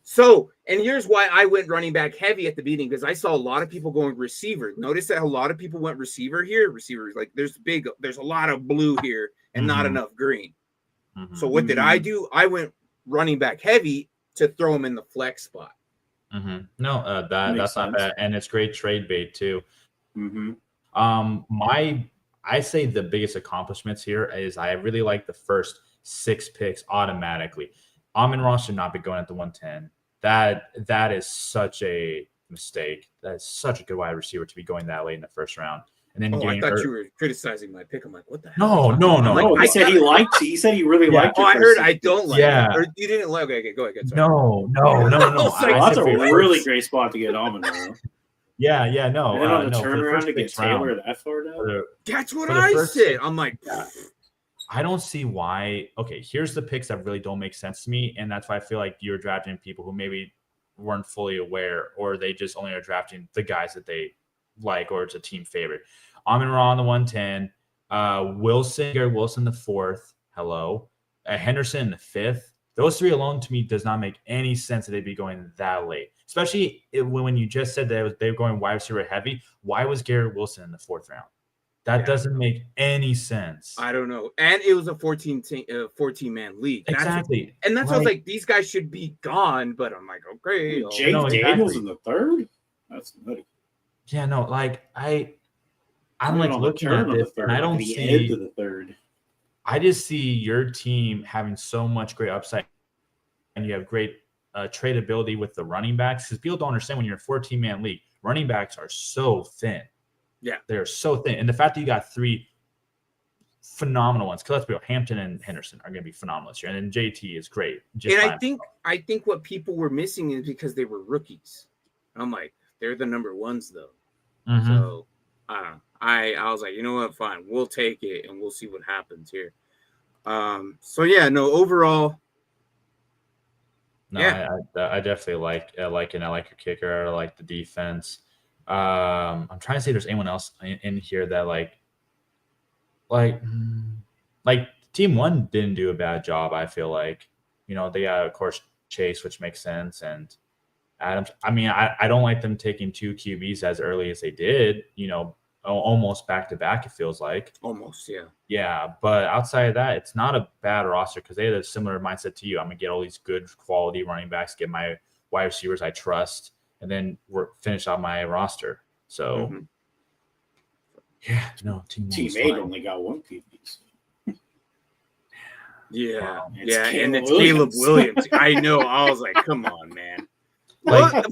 So, and here's why I went running back heavy at the beginning, because I saw a lot of people going receiver. Notice that a lot of people went receiver here. Receivers, like there's a lot of blue here and not enough green. So what did I do? I went running back heavy to throw him in the flex spot. No, that's not bad, and it's great trade bait too. I say the biggest accomplishments here is I really like the first 6 picks automatically. Amon-Ra should not be going at the 110. That is such a mistake. That is such a good wide receiver to be going that late in the first round. And then I thought you were criticizing my pick. I'm like, what the hell? No. He said he liked you. He said he really liked you. I heard I don't like it. Or you didn't like it. Okay, go ahead. Sorry. No. That's a really great spot to get Amon-Ra. Yeah, no. And then on the turnaround to get Taylor that far down. That's what I said. I'm like, I don't see why. Okay, here's the picks that really don't make sense to me, and that's why I feel like you're drafting people who maybe weren't fully aware, or they just only are drafting the guys that they like, or it's a team favorite. Amon-Ra on the 110, Garrett Wilson the 4th. Hello, Henderson the 5th. Those 3 alone to me does not make any sense that they'd be going that late, especially when you just said that they were going wide receiver heavy. Why was Garrett Wilson in the 4th round? That doesn't make any sense. I don't know. And it was a 14-man league. Exactly. That's why I was like, these guys should be gone. But I'm like, okay. Jake Daniels in the 3rd? That's nutty. Yeah, no, like I'm like looking at this, and I don't see to the 3rd. I just see your team having so much great upside, and you have great tradability with the running backs, because people don't understand when you're a 14-man league, running backs are so thin. Yeah, they're so thin, and the fact that you got 3 phenomenal ones, because let's be real, Hampton and Henderson are going to be phenomenal this year, and then JT is great. I think what people were missing is because they were rookies. I'm like, they're the number ones though. So I don't know. I was like, you know what, fine, we'll take it and we'll see what happens here. So yeah, no, overall. No, yeah. I definitely like it. I like your kicker. I like the defense. I'm trying to see if there's anyone else in here that like Team 1 didn't do a bad job. I feel like, they got, of course, Chase, which makes sense, and Adams. I mean, I don't like them taking 2 QBs as early as they did. Almost back to back. It feels like almost, yeah. Yeah, but outside of that, it's not a bad roster because they had a similar mindset to you. I'm gonna get all these good quality running backs, get my wide receivers I trust, and then finish out my roster. So, yeah, no, Team 8 only got 1 QB. Yeah, wow. And it's Caleb Williams. I know. I was like, come on, man. Like,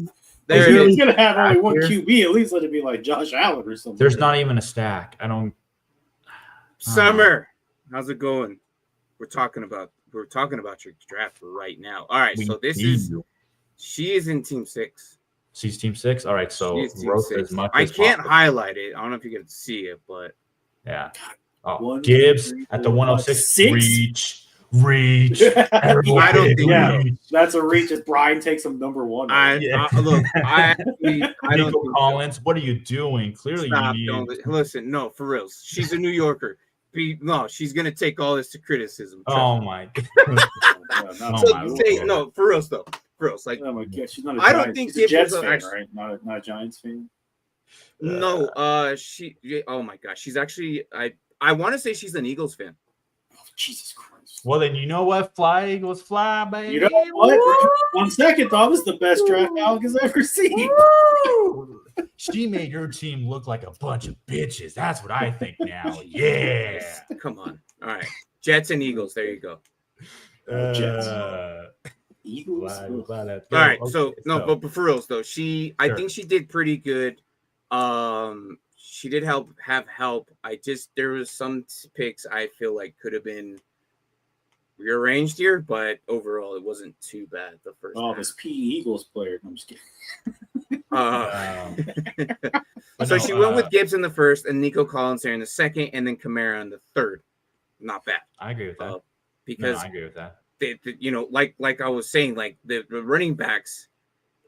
he's gonna have only 1 QB. At least let it be like Josh Allen or something. There's not even a stack. Summer, how's it going? We're talking about your draft right now. All right, so she is in Team 6. She's Team 6. All right, so roast as much I as can't possible. highlight it. I don't know if you can see it, but yeah. Oh, 1, Gibbs 2, 3, at the 4, 106. 6? Reach. I don't think so. That's a reach if Bryon takes him number 1. Look, I don't think Collins, so. what are you doing? Clearly, listen. No, for real. She's a New Yorker. She's gonna take all this to criticism. Oh my God. No, for real though. For real, like, oh my God, she's not a I don't think she's a Jets fan, right? Not a Giants fan. No, oh my gosh, she's actually I want to say she's an Eagles fan. Oh, Jesus Christ. Well, then you know what? Fly, Eagles, fly, baby. You know what? 1 second, that was the best draft Alec has ever seen. She made your team look like a bunch of bitches. That's what I think now. Yeah. Come on. All right. Jets and Eagles. There you go. Jets. Eagles. All right. Okay, but for reals though, I think she did pretty good. She did have help. There was some picks I feel like could have been rearranged here, but overall it wasn't too bad the first time. This PE Eagles player. I'm just kidding. So she went with Gibbs in the first and Nico Collins there in the second and then Kamara in the third. Not bad. I agree with that. Because I agree with that. Like I was saying, like the running backs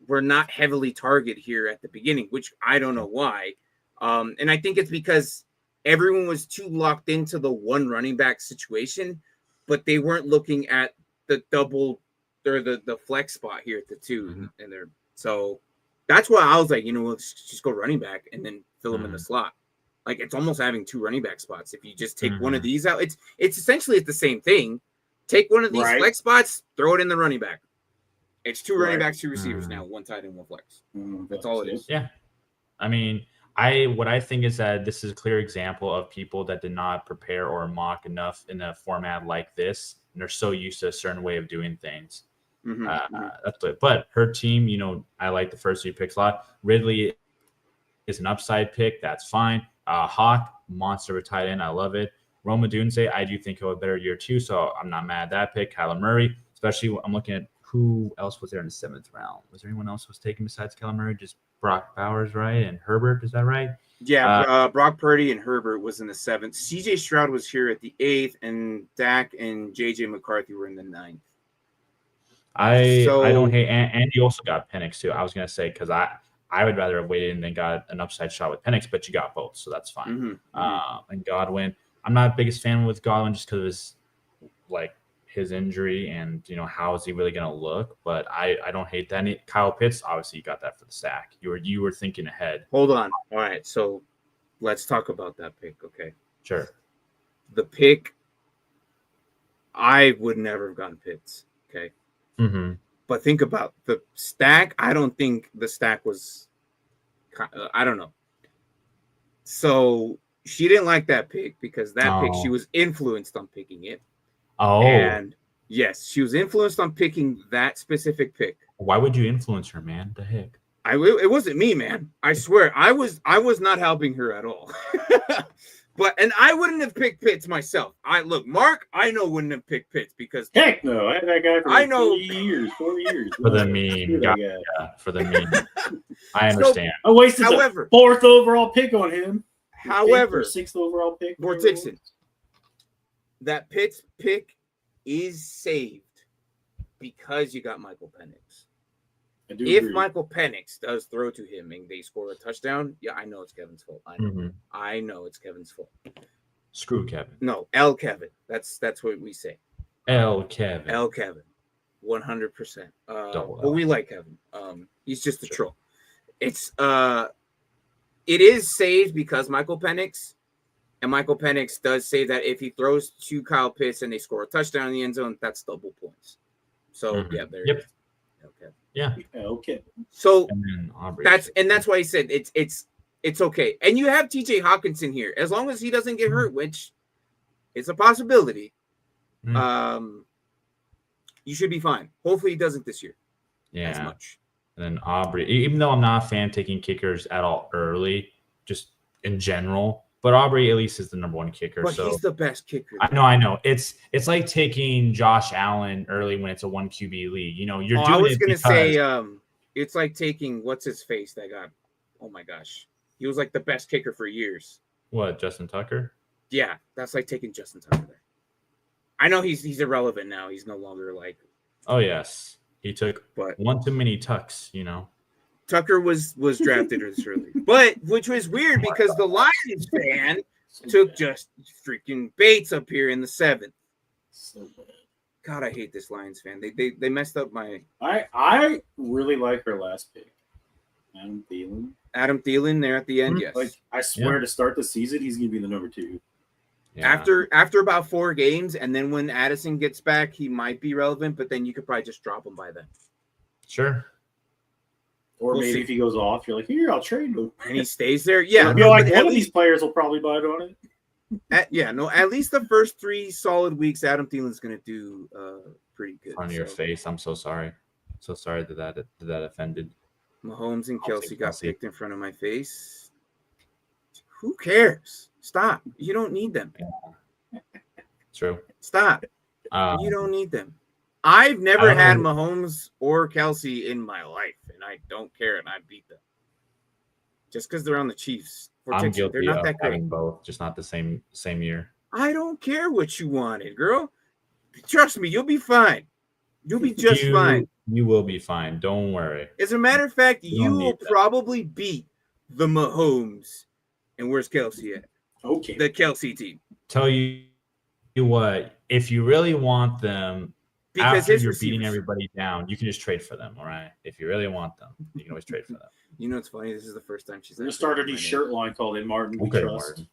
were not heavily targeted here at the beginning, which I don't know why. And I think it's because everyone was too locked into the one running back situation, but they weren't looking at the double or the flex spot here at the 2 and they're so that's why I was like, let's just go running back and then fill them in the slot. Like it's almost having 2 running back spots. If you just take one of these out, it's essentially the same thing. Take one of these flex spots, throw it in the running back. It's 2 running backs, 2 receivers now, 1 tight end, 1 flex. That's all it is. Yeah. I mean, what I think is that this is a clear example of people that did not prepare or mock enough in a format like this, and they're so used to a certain way of doing things. That's it. But her team, I like the first 3 picks a lot. Ridley is an upside pick. That's fine. Hawk, monster of a tight end. I love it. Roma Dunze, I do think he'll have a better year too, so I'm not mad at that pick. Kyler Murray, especially I'm looking at who else was there in the 7th round. Was there anyone else who was taken besides Kyler Murray? Just Brock Bowers, right? And Herbert, is that right? Yeah, Brock Purdy and Herbert was in the 7th. CJ Stroud was here at the 8th, and Dak and JJ McCarthy were in the 9th. I don't hate, and you also got Penix too. I was gonna say because I would rather have waited and then got an upside shot with Penix, but you got both, so that's fine. And Godwin, I'm not the biggest fan with Godwin just because of his his injury and how is he really gonna look, but I don't hate that. And Kyle Pitts, obviously you got that for the stack. You were thinking ahead. Hold on. All right, so let's talk about that pick. Okay. Sure. The pick, I would never have gotten Pitts. Okay. But think about the stack. I don't think the stack was. I don't know. So she didn't like that pick because that pick she was influenced on picking it. Oh. And yes, she was influenced on picking that specific pick. Why would you influence her, man? The heck? It wasn't me, man. I swear, I was not helping her at all. And I wouldn't have picked Pitts myself. Mark, I know wouldn't have picked Pitts because heck no, I had that guy for 4 years. For the meme, for the meme. I understand. I wasted the 4th overall pick on him. However, 6th overall pick. Bortixon, that Pitts pick is saved because you got Michael Penix. If Michael Penix does throw to him and they score a touchdown, I know it's Kevin's fault. I know it's Kevin's fault. Screw Kevin. No, L Kevin. That's what we say. L Kevin. 100%. But we like Kevin. He's just a troll. It is saved because Michael Penix, and Michael Penix does say that if he throws to Kyle Pitts and they score a touchdown in the end zone, that's double points. So there it is. Okay. Yeah. Okay. So that's why he said it's okay. And you have TJ Hawkinson here. As long as he doesn't get hurt, which is a possibility, you should be fine. Hopefully he doesn't this year. Yeah. As much. And then Aubrey, even though I'm not a fan of taking kickers at all early, just in general, But Aubrey at least is the number one kicker. But so he's the best kicker. I know. It's like taking Josh Allen early when it's a 1 QB league. You're doing it. I was gonna say, it's like taking what's his face that got. Oh my gosh, he was like the best kicker for years. What, Justin Tucker? Yeah, that's like taking Justin Tucker. I know he's irrelevant now. He's no longer like. Oh yes, he took one too many tucks. Tucker was drafted this early, but which was weird because the Lions fan took just freaking Bates up here in the 7th. So bad. God, I hate this Lions fan. They messed up my. I really like her last pick, Adam Thielen there at the end. Yes, like I swear to start the season he's gonna be the number 2. Yeah. After about 4 games, and then when Addison gets back, he might be relevant. But then you could probably just drop him by then. Sure. Or maybe if he goes off, you're like, here, I'll trade him. And he stays there. Yeah. You're like, one of these players will probably bite on it. At least the first 3 solid weeks, Adam Thielen's going to do pretty good. On your face. I'm so sorry. So sorry that offended. Mahomes and Kelsey got picked in front of my face. Who cares? Stop. You don't need them. Yeah. True. Stop. You don't need them. I've never had Mahomes or Kelsey in my life, and I don't care, and I beat them. Just because they're on the Chiefs. I'm guilty they're not of that great. having both, just not the same year. I don't care what you wanted, girl. Trust me, you'll be fine. You'll be just fine. You will be fine. Don't worry. As a matter of fact, you will probably beat the Mahomes. And where's Kelsey at? Okay. The Kelsey team. Tell you what, if you really want them, because after you're beating everybody down, you can just trade for them, all right? If you really want them, you can always trade for them. You know what's funny? This is the first time she's going to start a new shirt line called In Martin We Trust.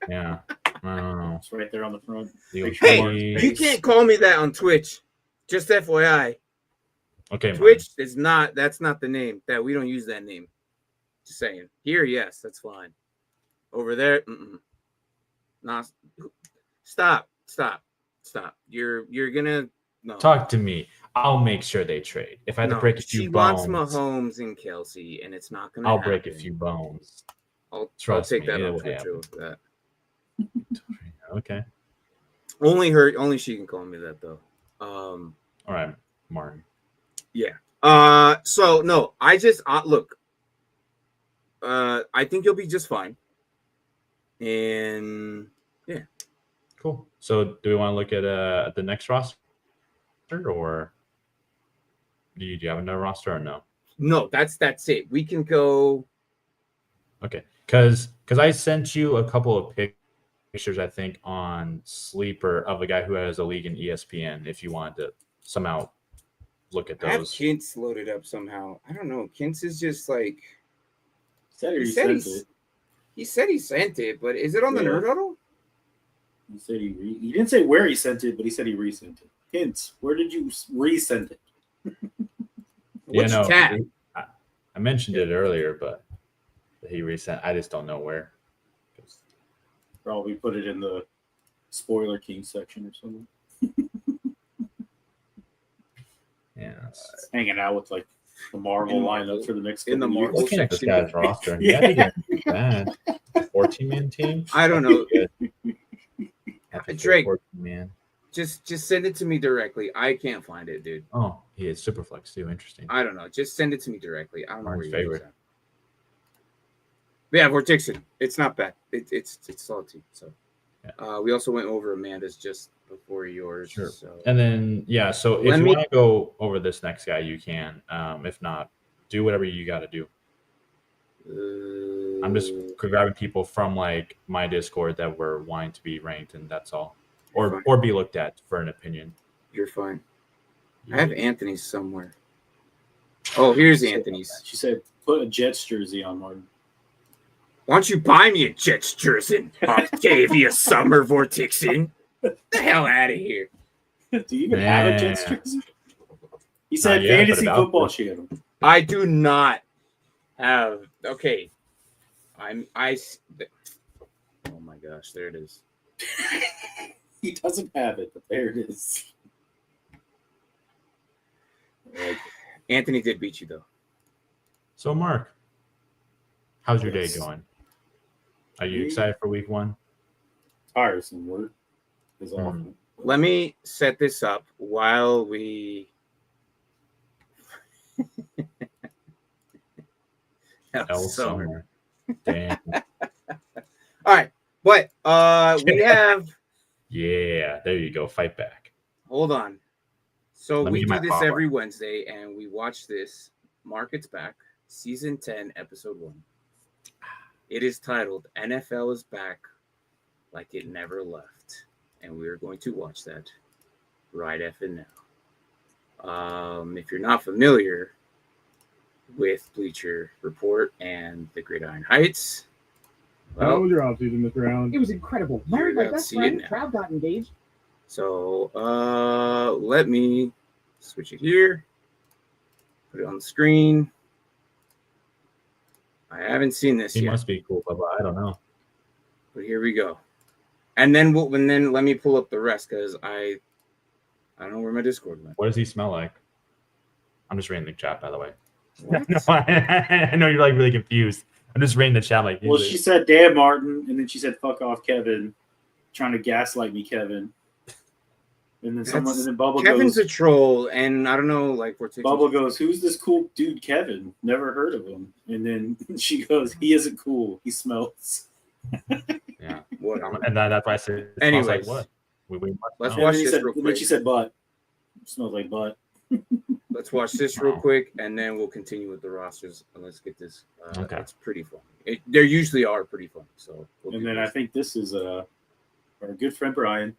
Yeah. I don't know. It's right there on the front. Hey, you can't call me that on Twitch. Just FYI. Okay. Twitch is not, that's not the name. That we don't use that name. Just saying. Here, yes, that's fine. Over there, nah. Stop. You're gonna talk to me. I'll make sure they trade. If I have to break a few bones. She wants Mahomes and Kelsey, and it's not gonna. I'll break a few bones. I'll take that on Twitch over that. Okay. Only she can call me that though. All right, Martin. Yeah. So no, I just look. I think you'll be just fine. And yeah. Cool. So do we want to look at the next roster, or do you have another roster or no? No, that's it. We can go. Okay, because I sent you a couple of pictures, I think, on Sleeper of a guy who has a league in ESPN. If you wanted to somehow look at those. I have Kintz loaded up somehow. I don't know. Kintz is just like. He said he sent it, but is it on the Nerd Huddle? He said he didn't say where he sent it, but he said he resent it. Hints, where did you resend it? Which tab? I mentioned it earlier, but he resent. I just don't know where. Probably put it in the Spoiler King section or something. Yeah, hanging out with like the Marvel lineup for the next in the Marvel section. This guy's roster. Yeah, bad. 14-man team. I don't know. Drake, 14-man. Just send it to me directly. I can't find it, dude. Oh, he is Superflex too. Interesting. I don't know. Just send it to me directly. I don't know where your favorite. Yeah, Vortixen. It's not bad. It's salty. So, we also went over Amanda's just before yours. Sure. So. And then so if you want to go over this next guy, you can. If not, do whatever you got to do. I'm just grabbing people from like my Discord that were wanting to be ranked, and that's all, or be looked at for an opinion. You're fine. I have Anthony's somewhere. Oh, here's Anthony's. She said, "Put a Jets jersey on, Martin." Why don't you buy me a Jets jersey, Octavia Summer Vortixen? Get the hell out of here. Do you even have a Jets jersey? He said fantasy football channel. I do not have. Okay. Oh my gosh, there it is. He doesn't have it, but there it is. Anthony did beat you though. So Mark, how's your day going? Are you excited for week 1? Tiresome work is awful. Let me set this up while we. Summer. Damn. All right, but we have. Yeah, there you go. Fight back. Hold on. So Let me we get do my this popper. every Wednesday, and we watch this. Markets Back, Season 10, Episode 1. It is titled "NFL is Back Like It Never Left," and we are going to watch that right effing now. If you're not familiar with Bleacher Report and the Gridiron Heights, How was your offseason, Mr. Allen? It was incredible. Married my best friend. Trav got engaged. So let me switch it here. Put it on the screen. I haven't seen this He yet. must be cool, but I don't know. But here we go. And then let me pull up the rest because I don't know where my Discord went. What does he smell like? I'm just reading the chat, by the way. What? No, I know you're like really confused. I'm just reading the chat like. Well, she said, "Damn, Martin," and then she said, "Fuck off, Kevin," trying to gaslight me, Kevin. And then someone, and then Bubba Kevin's goes, a troll, and I don't know, like we're taking. Bubba goes, "Who's this cool dude, Kevin? Never heard of him." And then she goes, "He isn't cool. He smells." Yeah, Whatever. and that's why I said. It Anyways, smells like what? We let's know. watch And then, he this said, real and then quick. she said, "Butt." It smells like butt. Let's watch this real quick, and then we'll continue with the rosters. And let's get this. Okay. It's pretty funny. They usually are pretty funny. So. We'll And do then this. I think this is our good friend Bryon.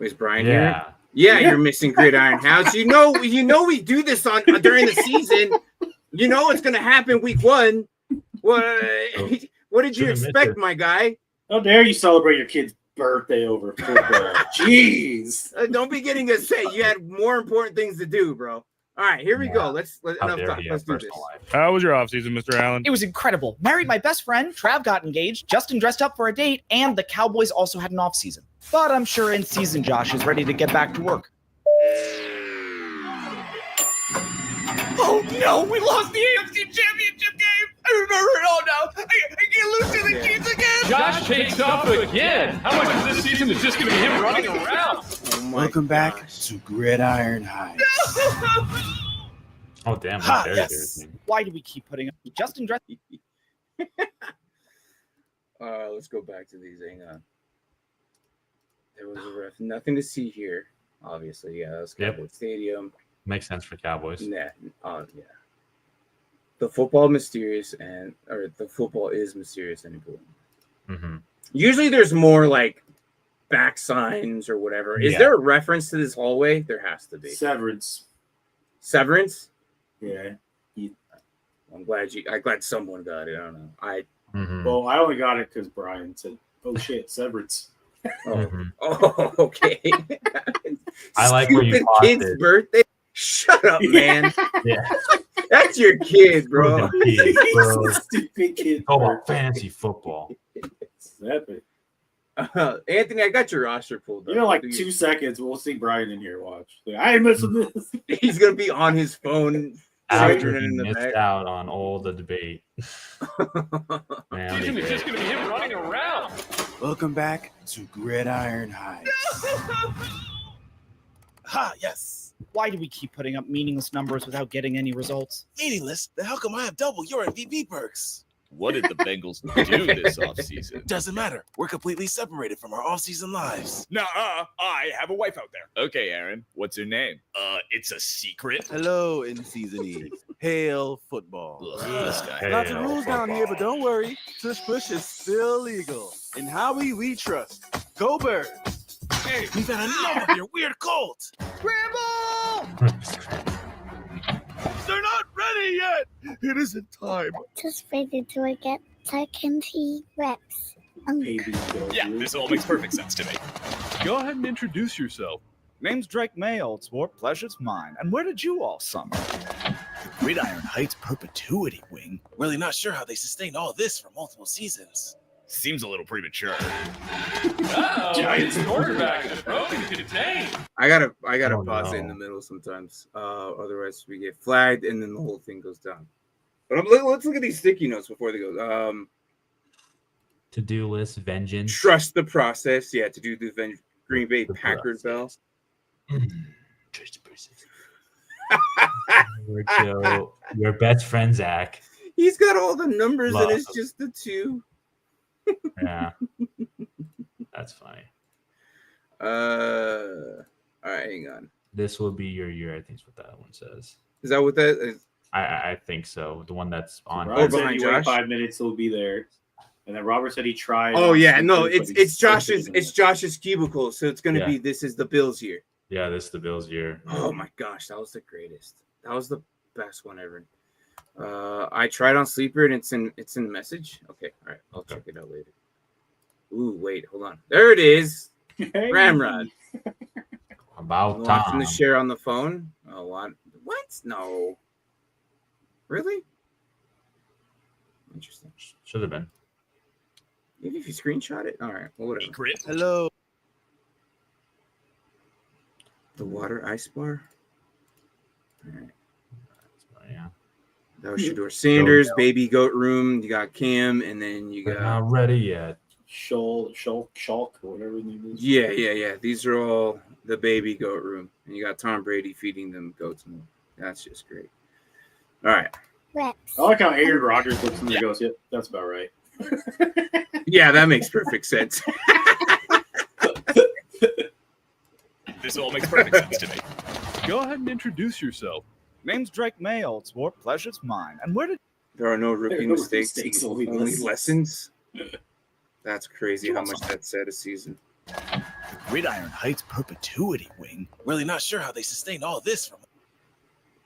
Is Bryon here? Yeah. Yeah, you're missing Gridiron House. You know we do this on during the season. You know it's gonna happen week 1. What did you Shouldn't miss expect, it. my guy? How dare you celebrate your kid's birthday over football? Jeez. Don't be getting upset. You had more important things to do, bro. All right, here we go. Let's How enough dare talk. he Let's have do this. personal life? How was your offseason, Mr. Allen? It was incredible. Married my best friend. Trav got engaged. Justin dressed up for a date, and the Cowboys also had an off season. But I'm sure in season Josh is ready to get back to work. Oh no, we lost the AFC Championship game. I remember it all now. I can't lose to the Chiefs again. Josh takes off again. How much of this season is just going to be him running around? Oh my Welcome back gosh. to Gridiron Heights. Oh damn! Ha, How dare yes. you? Why do we keep putting up Justin dressed? Let's go back to these. Hang on. There was a ref. Nothing to see here. Obviously, yeah. That's Yep. Cowboy Stadium. Makes sense for Cowboys. Nah. Yeah. The football the football is mysterious and important. Mm-hmm. Usually, there's more like back signs or whatever. Is Yeah. there a reference to this hallway? There has to be. Severance. Severance. Yeah. I'm glad someone got it. I don't know. Mm-hmm. Well, I only got it because Bryon said, "Oh shit, severance." Mhm. Oh, okay. I like where you Stupid paused kid's it. birthday. Shut up, man. Yeah. That's your kid, bro. Fucking kid, bro. Stupid kid. Talk about fantasy football. It's epic. Anthony, I got your roster pulled up. You know, like 2 seconds, we'll see Bryon in here. Watch. Like, I ain't missing this. He's gonna be on his phone. After shaking it he in the missed back. out on all the debate. Man, Season is just going to be him running around. Welcome back to Gridiron Heights. Ha, yes. Why do we keep putting up meaningless numbers without getting any results? Meaningless? Then how come I have double your MVP perks? What did the Bengals do this offseason? Doesn't matter. We're completely separated from our off-season lives. Nuh-uh. I have a wife out there. Okay, Aaron. What's her name? It's a secret. Hello, in-season Eve. Hail football. Ugh, this guy. Lots of Hail rules down here, but don't worry. Tush push is still legal. In Howie, we trust. Go Birds. Hey, we've had enough of your weird cult. They're not ready yet. It isn't time. Just waited till I get second reps. Baby, Yeah, this all makes perfect sense to me. Go ahead and introduce yourself. Name's Drake May, old sport. Pleasure's mine. And where did you all summer? Gridiron Heights Perpetuity Wing. Really not sure how they sustained all this for multiple seasons. Seems a little premature. Uh-oh, Giants quarterback is broken contained. I gotta Oh, pause it in no. the middle sometimes. Otherwise we get flagged and then the whole thing goes down. But let's look at these sticky notes before they go. To-do list, vengeance. Trust the process. Yeah, to do the Green Bay Packers bell. Trust the process. Joe, your best friend, Zach. He's got all the numbers Love. and it's just the 2. Yeah. That's funny. All right, hang on. This will be your year, I think is what that one says. Is that what that is? I think so. The one that's on. Robert said behind he wait Josh? 5 minutes, he'll be there. And then Robert said he tried. Oh yeah, no, but it's he's Josh's cubicle, so it's gonna Yeah. be this is the Bills year. Yeah, this is the Bills' year. Oh my gosh, that was the greatest. That was the best one ever. I tried on Sleeper and it's in the message. Okay, all right, I'll check it out later. Ooh, wait, hold on. There it is. Hey. Ramrod. About Watching time. the share on the phone. Oh, what? No. Really? Interesting. Should have been. Maybe if you screenshot it. All right. Well, whatever. Grit. Hello. The water ice bar. All right. Yeah. That was Shador Sanders, Go. Baby Goat Room. You got Cam, and then you We're got. not ready yet. Shulk, or whatever his name is. Yeah. These are all the Baby Goat Room, and you got Tom Brady feeding them goat's milk. That's just great. All right. I like how Aaron Rodgers looks and he goes, "Yep, that's about right." Yeah, that makes perfect sense. This all makes perfect sense to me. Go ahead and introduce yourself. Name's Drake May, old sport. Pleasure's mine. And where did There are no rookie There are no mistakes, mistakes, only only lessons. That's crazy how much that said a season. Gridiron Heights perpetuity wing. Really not sure how they sustained all this from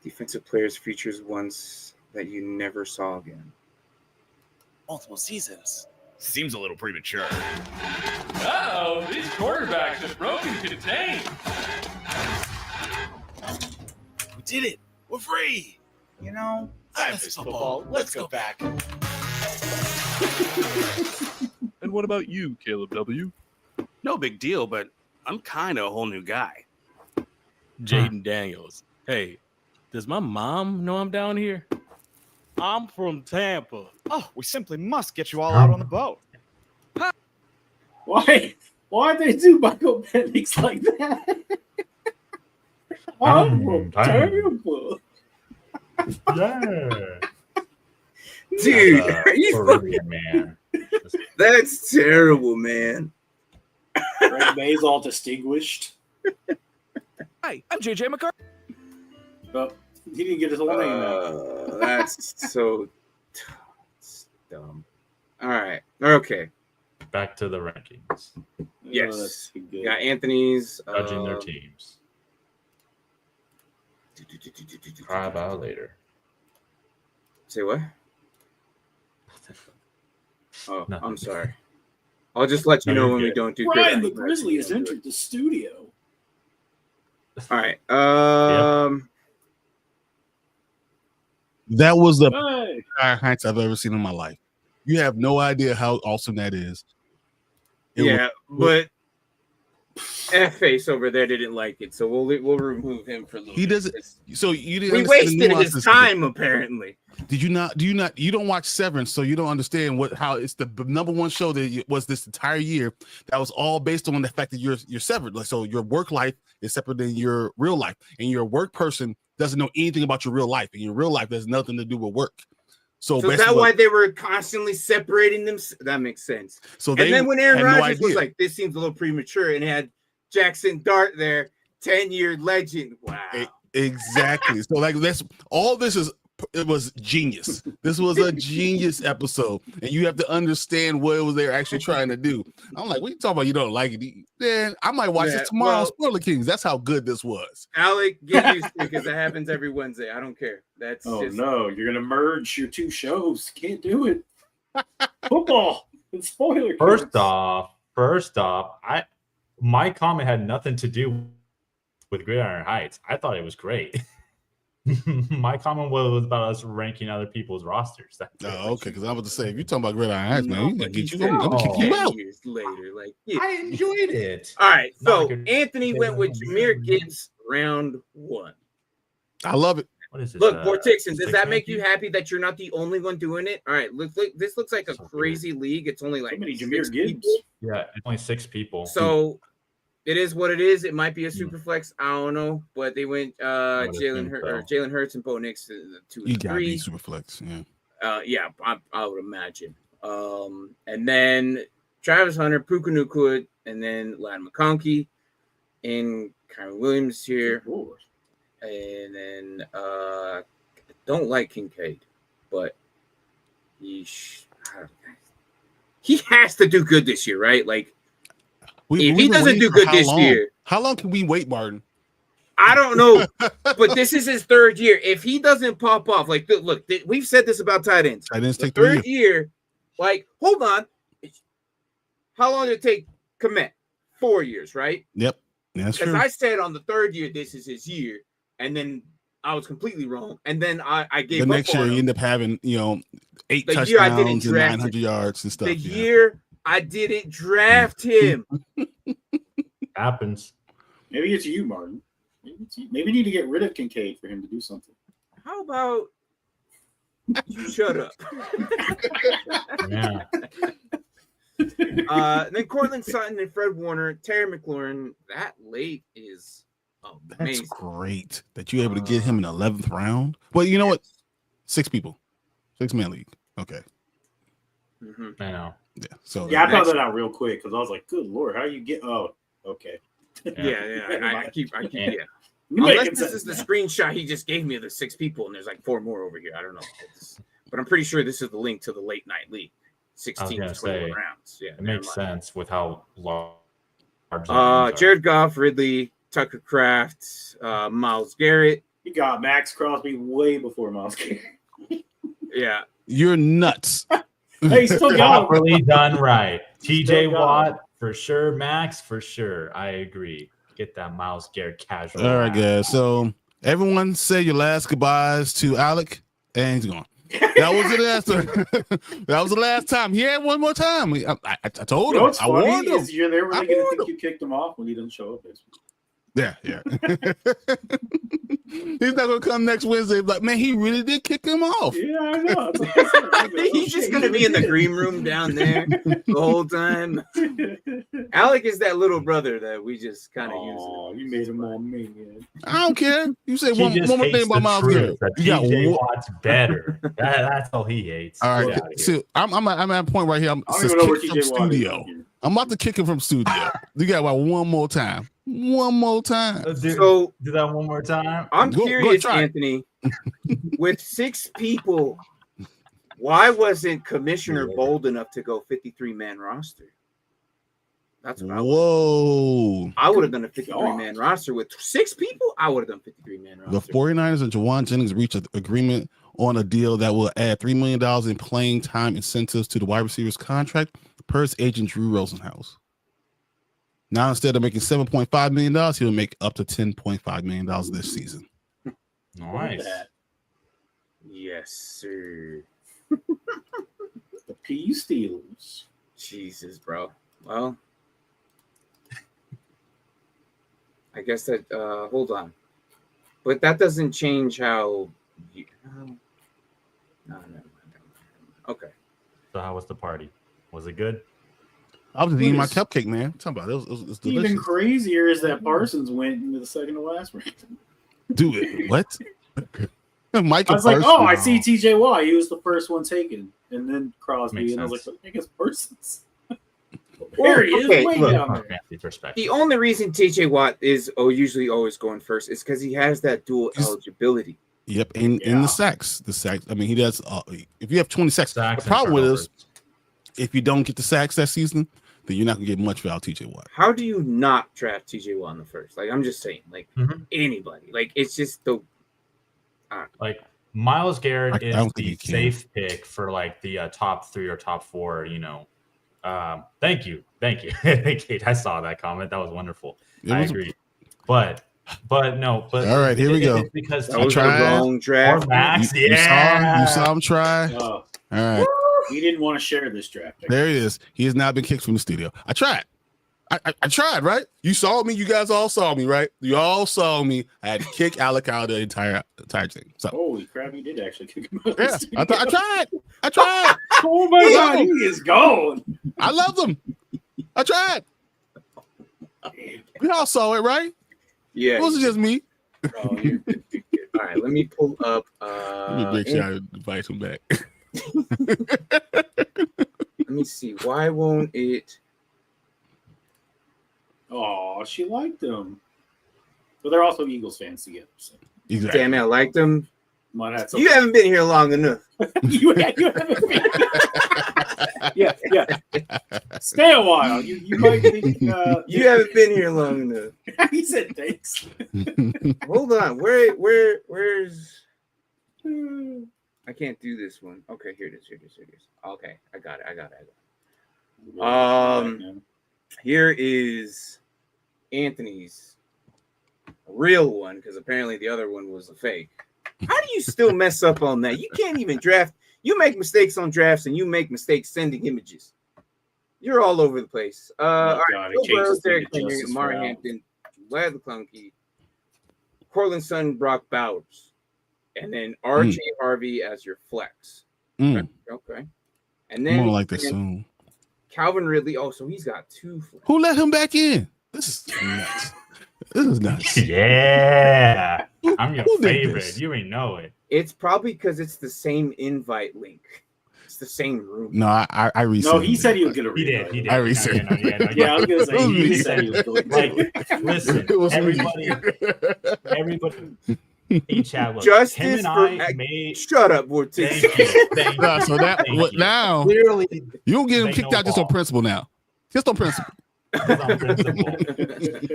Defensive players features ones that you never saw again. multiple seasons. Seems a little premature. Uh-oh, these quarterbacks have broken contain. We did it. We're free. you know? I miss football. Let's go back. And what about you, Caleb W? No big deal, but I'm kind of a whole new guy. Jaden Daniels. Hey, does my mom know I'm down here? I'm from Tampa. Oh, we simply must get you all out on the boat. Why they do Michael Penix like that? I'm from Tampa. Yeah. Dude, are you Caribbean man. that's terrible, man. Greg May's all distinguished. Hi, I'm JJ McCarthy. But he didn't get his whole name out. That's so dumb. All right. Okay. Back to the rankings. Yes. Oh, that's good. You got Anthony's. Judging their teams. Cry about it later. Say what? Oh, Nothing. I'm sorry. I'll just let you No, know you're when we good. don't do Brian good. the Grizzly has entered the studio. All right. That was the Hey. Heights I've ever seen in my life. You have no idea how awesome that is. It Yeah, but F-Face over there didn't like it, so we'll remove him for a little He bit. doesn't. So you didn't. We understand the wasted nuances his of it. time, apparently. Did you not? Do you not? You don't watch Severance, so you don't understand how it's the number one show that was this entire year. That was all based on the fact that you're severed. Like, so your work life is separate than your real life, and your work person doesn't know anything about your real life, and your real life has nothing to do with work. So is that why they were constantly separating them? That makes sense. So And then when Aaron had no Rodgers was idea. like, "This seems a little premature," and had Jackson Dart there, 10-year legend. Wow. Exactly. So like that's all. This is. It was genius. This was a genius episode, and you have to understand what it was they're actually trying to do. I'm like, what are you talking about? You don't like it? Then I might watch this tomorrow. well- Spoiler Kings. That's how good this was. Alec, get used to it because it happens every Wednesday. I don't care. That's Oh just no, you're gonna merge your two shows. Can't do it. Football and spoiler. First cards. off, my comment had nothing to do with Gridiron Heights. I thought it was great. My comment was about us ranking other people's rosters. Oh, okay. Because I was about to say, if you're talking about Gridiron Heights, man, we but gonna get he you. said I'm gonna kick you 10 out. years later. Like, yeah. I enjoyed it. All right. Not So like a- Anthony went with Jahmyr Gibbs round 1. I love it. What is this? Look, Vortixen, does that make six-man you happy that you're not the only one doing it? All right, look, this looks like a crazy league. It's only like So many 6 Jameer Gibbs. people. Yeah, it's only 6 people. So it is what it is. It might be a super flex. I don't know, but they went Jalen Hurts and Bo Nix to 2 You and gotta 3. be super flex. Yeah. Yeah, I would imagine. And then Travis Hunter, Puka Nacua, and then Ladd McConkey, and Kyron Williams here. And then I don't like Kincaid, but he has to do good this year, right? Like, if he doesn't do good this year, how long can we wait, Martin? I don't know, but this is his 3rd year. If he doesn't pop off, like, look, we've said this about tight ends. Tight ends take 3rd year, like, hold on. How long did it take Kmet? 4 years, right? Yep, that's true. Because I said on the 3rd year, this is his year, and then I was completely wrong. And then I gave the up next year on you him. end up having 8 The year I didn't touchdowns and draft 900 yards and stuff. The year I didn't draft him. Happens. Maybe it's you, Martin. Maybe you need to get rid of Kincaid for him to do something. How about you shut up? Yeah. Then Cortland Sutton and Fred Warner, Terry McLaurin. That late is amazing. That's great that you're able to get him in the 11th round. Well, you know what? 6 people, 6-man league. Okay. I know. Yeah. So I found that out real quick because I was like, "Good Lord, how you get?" Oh, okay. I keep. You Unless making this is the sense screenshot he just gave me of the 6 people, and there's like 4 more over here. I don't know, but I'm pretty sure this is the link to the late night league, 16 to 21 rounds. Yeah, it makes sense with how large. Jared Goff, Ridley, Tucker Kraft, Myles Garrett. You got Max Crosby way before Myles Garrett. Yeah, you're nuts. Hey, still got properly done right. TJ Watt for sure, Max for sure. I agree. Get that Myles Garrett casual. All right, guys. So everyone say your last goodbyes to Alec, and he's gone. That was the last. That was the last time. He had one more time. I told him. What's I funny warned him. is they're really going to think you kicked him off when he doesn't show up this week. Yeah. He's not gonna come next Wednesday. Like, man, he really did kick him off. Yeah, I know. He's just gonna be in the green room down there the whole time. Alec is that little brother that we just kind of use. Oh, you made him all mean. I don't care. You say one more thing about Myles Garrett. TJ Watt's better. That's all he hates. All right. So I'm at a point right here. I'm about to kick him from studio. You got about one more time. One more time. So do that one more time. I'm curious, Anthony. With 6 people, why wasn't Commissioner bold enough to go 53-man roster? That's what I would have done a 53-man roster with 6 people. I would have done 53-man roster. The 49ers and Jawan Jennings reached an agreement on a deal that will add $3 million in playing time incentives to the wide receivers contract per his agent Drew Rosenhaus. Now, instead of making $7.5 million, he'll make up to $10.5 million this season. Nice. Yes, sir. The P Steelers. Jesus, bro. Well, I guess that, hold on. But that doesn't change how. No. Okay. So, how was the party? Was it good? I was just eating my cupcake, man. I'm talking about it was delicious. Even crazier is that Parsons went into the second to last round. Do it. What? Michael I was Parsons. Like, oh, I see TJ Watt. He was the first one taken. And then Crosby. And I was like, I guess Parsons. There he is. Way down there. The only reason TJ Watt is usually always going first is because he has that dual eligibility. Yep. In the sacks. The sacks. I mean, he does. If you have 20 sacks, the problem with is if you don't get the sacks that season, then you're not gonna get much out of TJ Watt. How do you not draft TJ Watt in the first? Like, I'm just saying, like anybody. Like, it's just the like Myles Garrett is the safe pick for like the top 3 or top 4. You know, thank you, Kate. I saw that comment. That was wonderful. I agree, but no. But all right, here we go. It's because that was the wrong draft. Or Max, you saw him try. All right. He didn't want to share this draft. There he is. He has now been kicked from the studio. I tried. I tried, right? You saw me. You guys all saw me, right? You all saw me. I had to kick Alec out of the entire thing. So holy crap, you did actually kick him out. yeah, I tried. Oh my god, he is gone. I love them. I tried. We all saw it, right? Yeah. It wasn't just me. Oh, you're good. All right, let me pull up. Let me make sure I invite him back. Let me see. Why won't it? Oh, she liked them. But they're also Eagles fans together. So. Exactly. Damn it, I liked them. Might have You haven't been here long enough. you haven't been. yeah. Stay a while. You might think you haven't been here long enough. He said thanks. Hold on. Where's I can't do this one. Okay, here it is. Okay, I got it. Here is Anthony's real one, because apparently the other one was a fake. How do you still mess up on that? You can't even draft. You make mistakes on drafts, and you make mistakes sending images. You're all over the place. All right, Derek Henry, Amari Hampton, Vlad McClunky, Cortland Sutton, Brock Bowers, and then RJ Harvey as your flex. Okay. And then like this soon. Calvin Ridley. Oh, so he's got 2 flex. Who let him back in? This is nuts. This is nuts. Yeah. I'm your favorite. You ain't know it. It's probably because it's the same invite link. It's the same room. No, I reset. No, he said he was going to read it. He did. I reset. Yeah, I was going to say he said he was going to. Listen, everybody. Hey, Chad, look, Justice shut up, Vortex. Thank you. So that now clearly you don't get him kicked out just on principle now. Just on principle.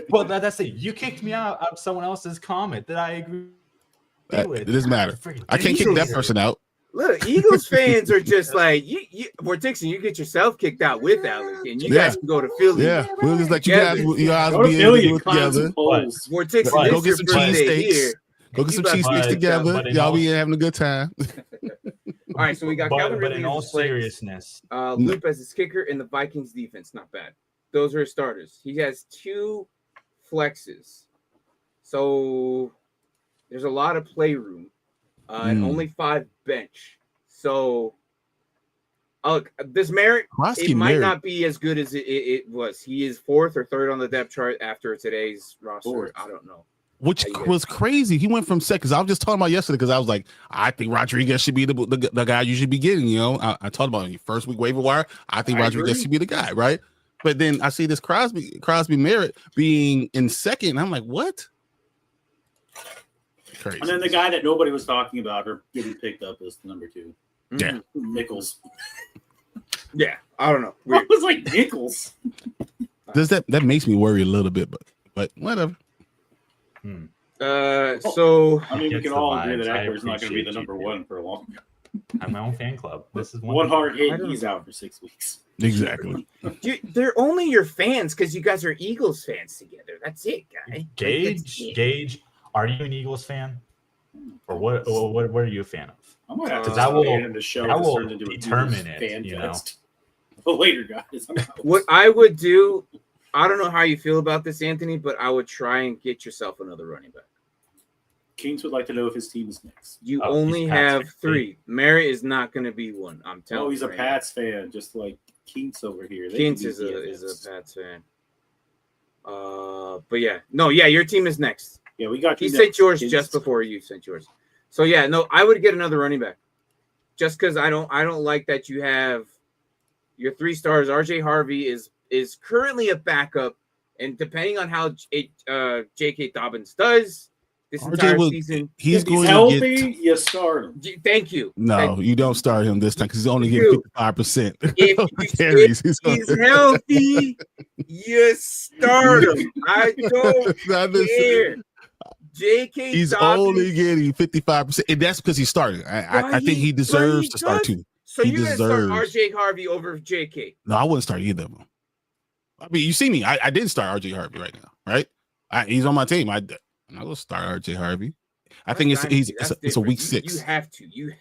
Well, that's it. You kicked me out of someone else's comment that I agree with. It doesn't matter. I can't kick that person out. Look, Eagles fans are just like Vortex, and you get yourself kicked out with Alec, and you guys can go to Philly. Yeah, we'll just let you guys go to Philly together. Vortex, go get some cheesesteaks. Go get some cheesesteaks together. Y'all be having a good time. All right, so we got Calvin Ridley. But in all seriousness, Loop as his kicker in the Vikings defense, not bad. Those are his starters. He has 2 flexes, so there's a lot of playroom, and only 5 bench. So, this Merritt, it might not be as good as it was. He is 4th or 3rd on the depth chart after today's roster. I don't know. Which was crazy. He went from second. I was just talking about yesterday because I was like, I think Rodriguez should be the guy you should be getting. You know, I talked about it in your first week waiver wire. I think Rodriguez should be the guy, right? But then I see this Crosby Merritt being in second, and I'm like, what? Crazy. And then the guy that nobody was talking about or getting picked up is number 2. Yeah, Nichols. Yeah, I don't know. I was like Nichols. Does that makes me worry a little bit, but whatever. So I mean, we can all agree that Eckler's not going to be the number 1 for a long time. I'm my own fan club. This is one hard hit. He's out for 6 weeks. Exactly. They're only your fans because you guys are Eagles fans together. That's it, guy. Gage, are you an Eagles fan, or what are you a fan of? I might have to determine it. You know, later, guys. What I would do, I don't know how you feel about this, Anthony, but I would try and get yourself another running back. Keynes would like to know if his team is next. You only have 3. Merritt is not going to be one. I'm telling you. Oh, he's a Pats fan, just like Keynes over here. Keynes is a Pats fan. But yeah, your team is next. Yeah, we got. He sent yours just before you sent yours. So yeah, no, I would get another running back, just because I don't like that you have your 3 stars. RJ Harvey is currently a backup, and depending on how J.K. Dobbins does this entire season, he's healthy. You start him. Thank you. No, you don't start him this time because he's only getting 55%. If he's healthy, you start him. I don't care. J.K. He's Dobbins, only getting 55%, and that's because he's starting. I think he deserves to start 2. So you're going to start RJ Harvey over JK? No, I wouldn't start either of them. I mean, you see me. I didn't start RJ Harvey right now, right? He's on my team. I will start RJ Harvey. I think it's a week 6. You have to.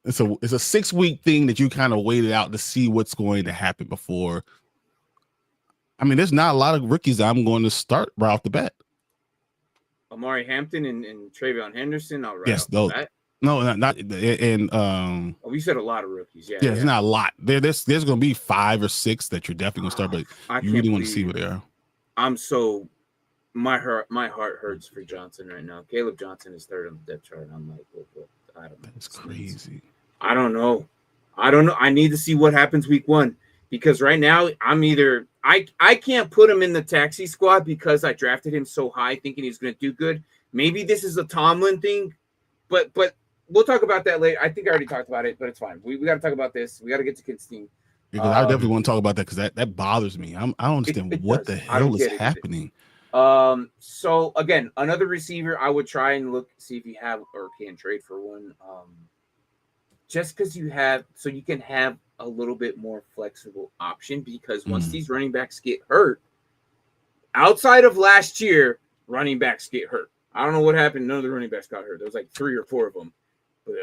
It's a 6-week thing that you kind of waited out to see what's going to happen before. I mean, there's not a lot of rookies that I'm going to start right off the bat. Amari Hampton and Travion Henderson. All right. Yes, those. No, not and we said a lot of rookies. Yeah, there's not a lot. There's going to be 5 or 6 that you're definitely going to start, but you really want to see where they are. I'm so my heart hurts for Johnson right now. Caleb Johnson is third on the depth chart. I'm like, what? I don't know. That's crazy. I don't know. I need to see what happens week 1 because right now I'm either I can't put him in the taxi squad because I drafted him so high thinking he's going to do good. Maybe this is a Tomlin thing, but we'll talk about that later. I think I already talked about it, but it's fine. We got to talk about this. We got to get to Kid's team. Because I definitely want to talk about that because that bothers me. I don't understand what the hell is happening. So again, another receiver I would try and see if you have or can trade for one. Just because you can have a little bit more flexible option because once these running backs get hurt, outside of last year, running backs get hurt. I don't know what happened. None of the running backs got hurt. There was like 3 or 4 of them. But,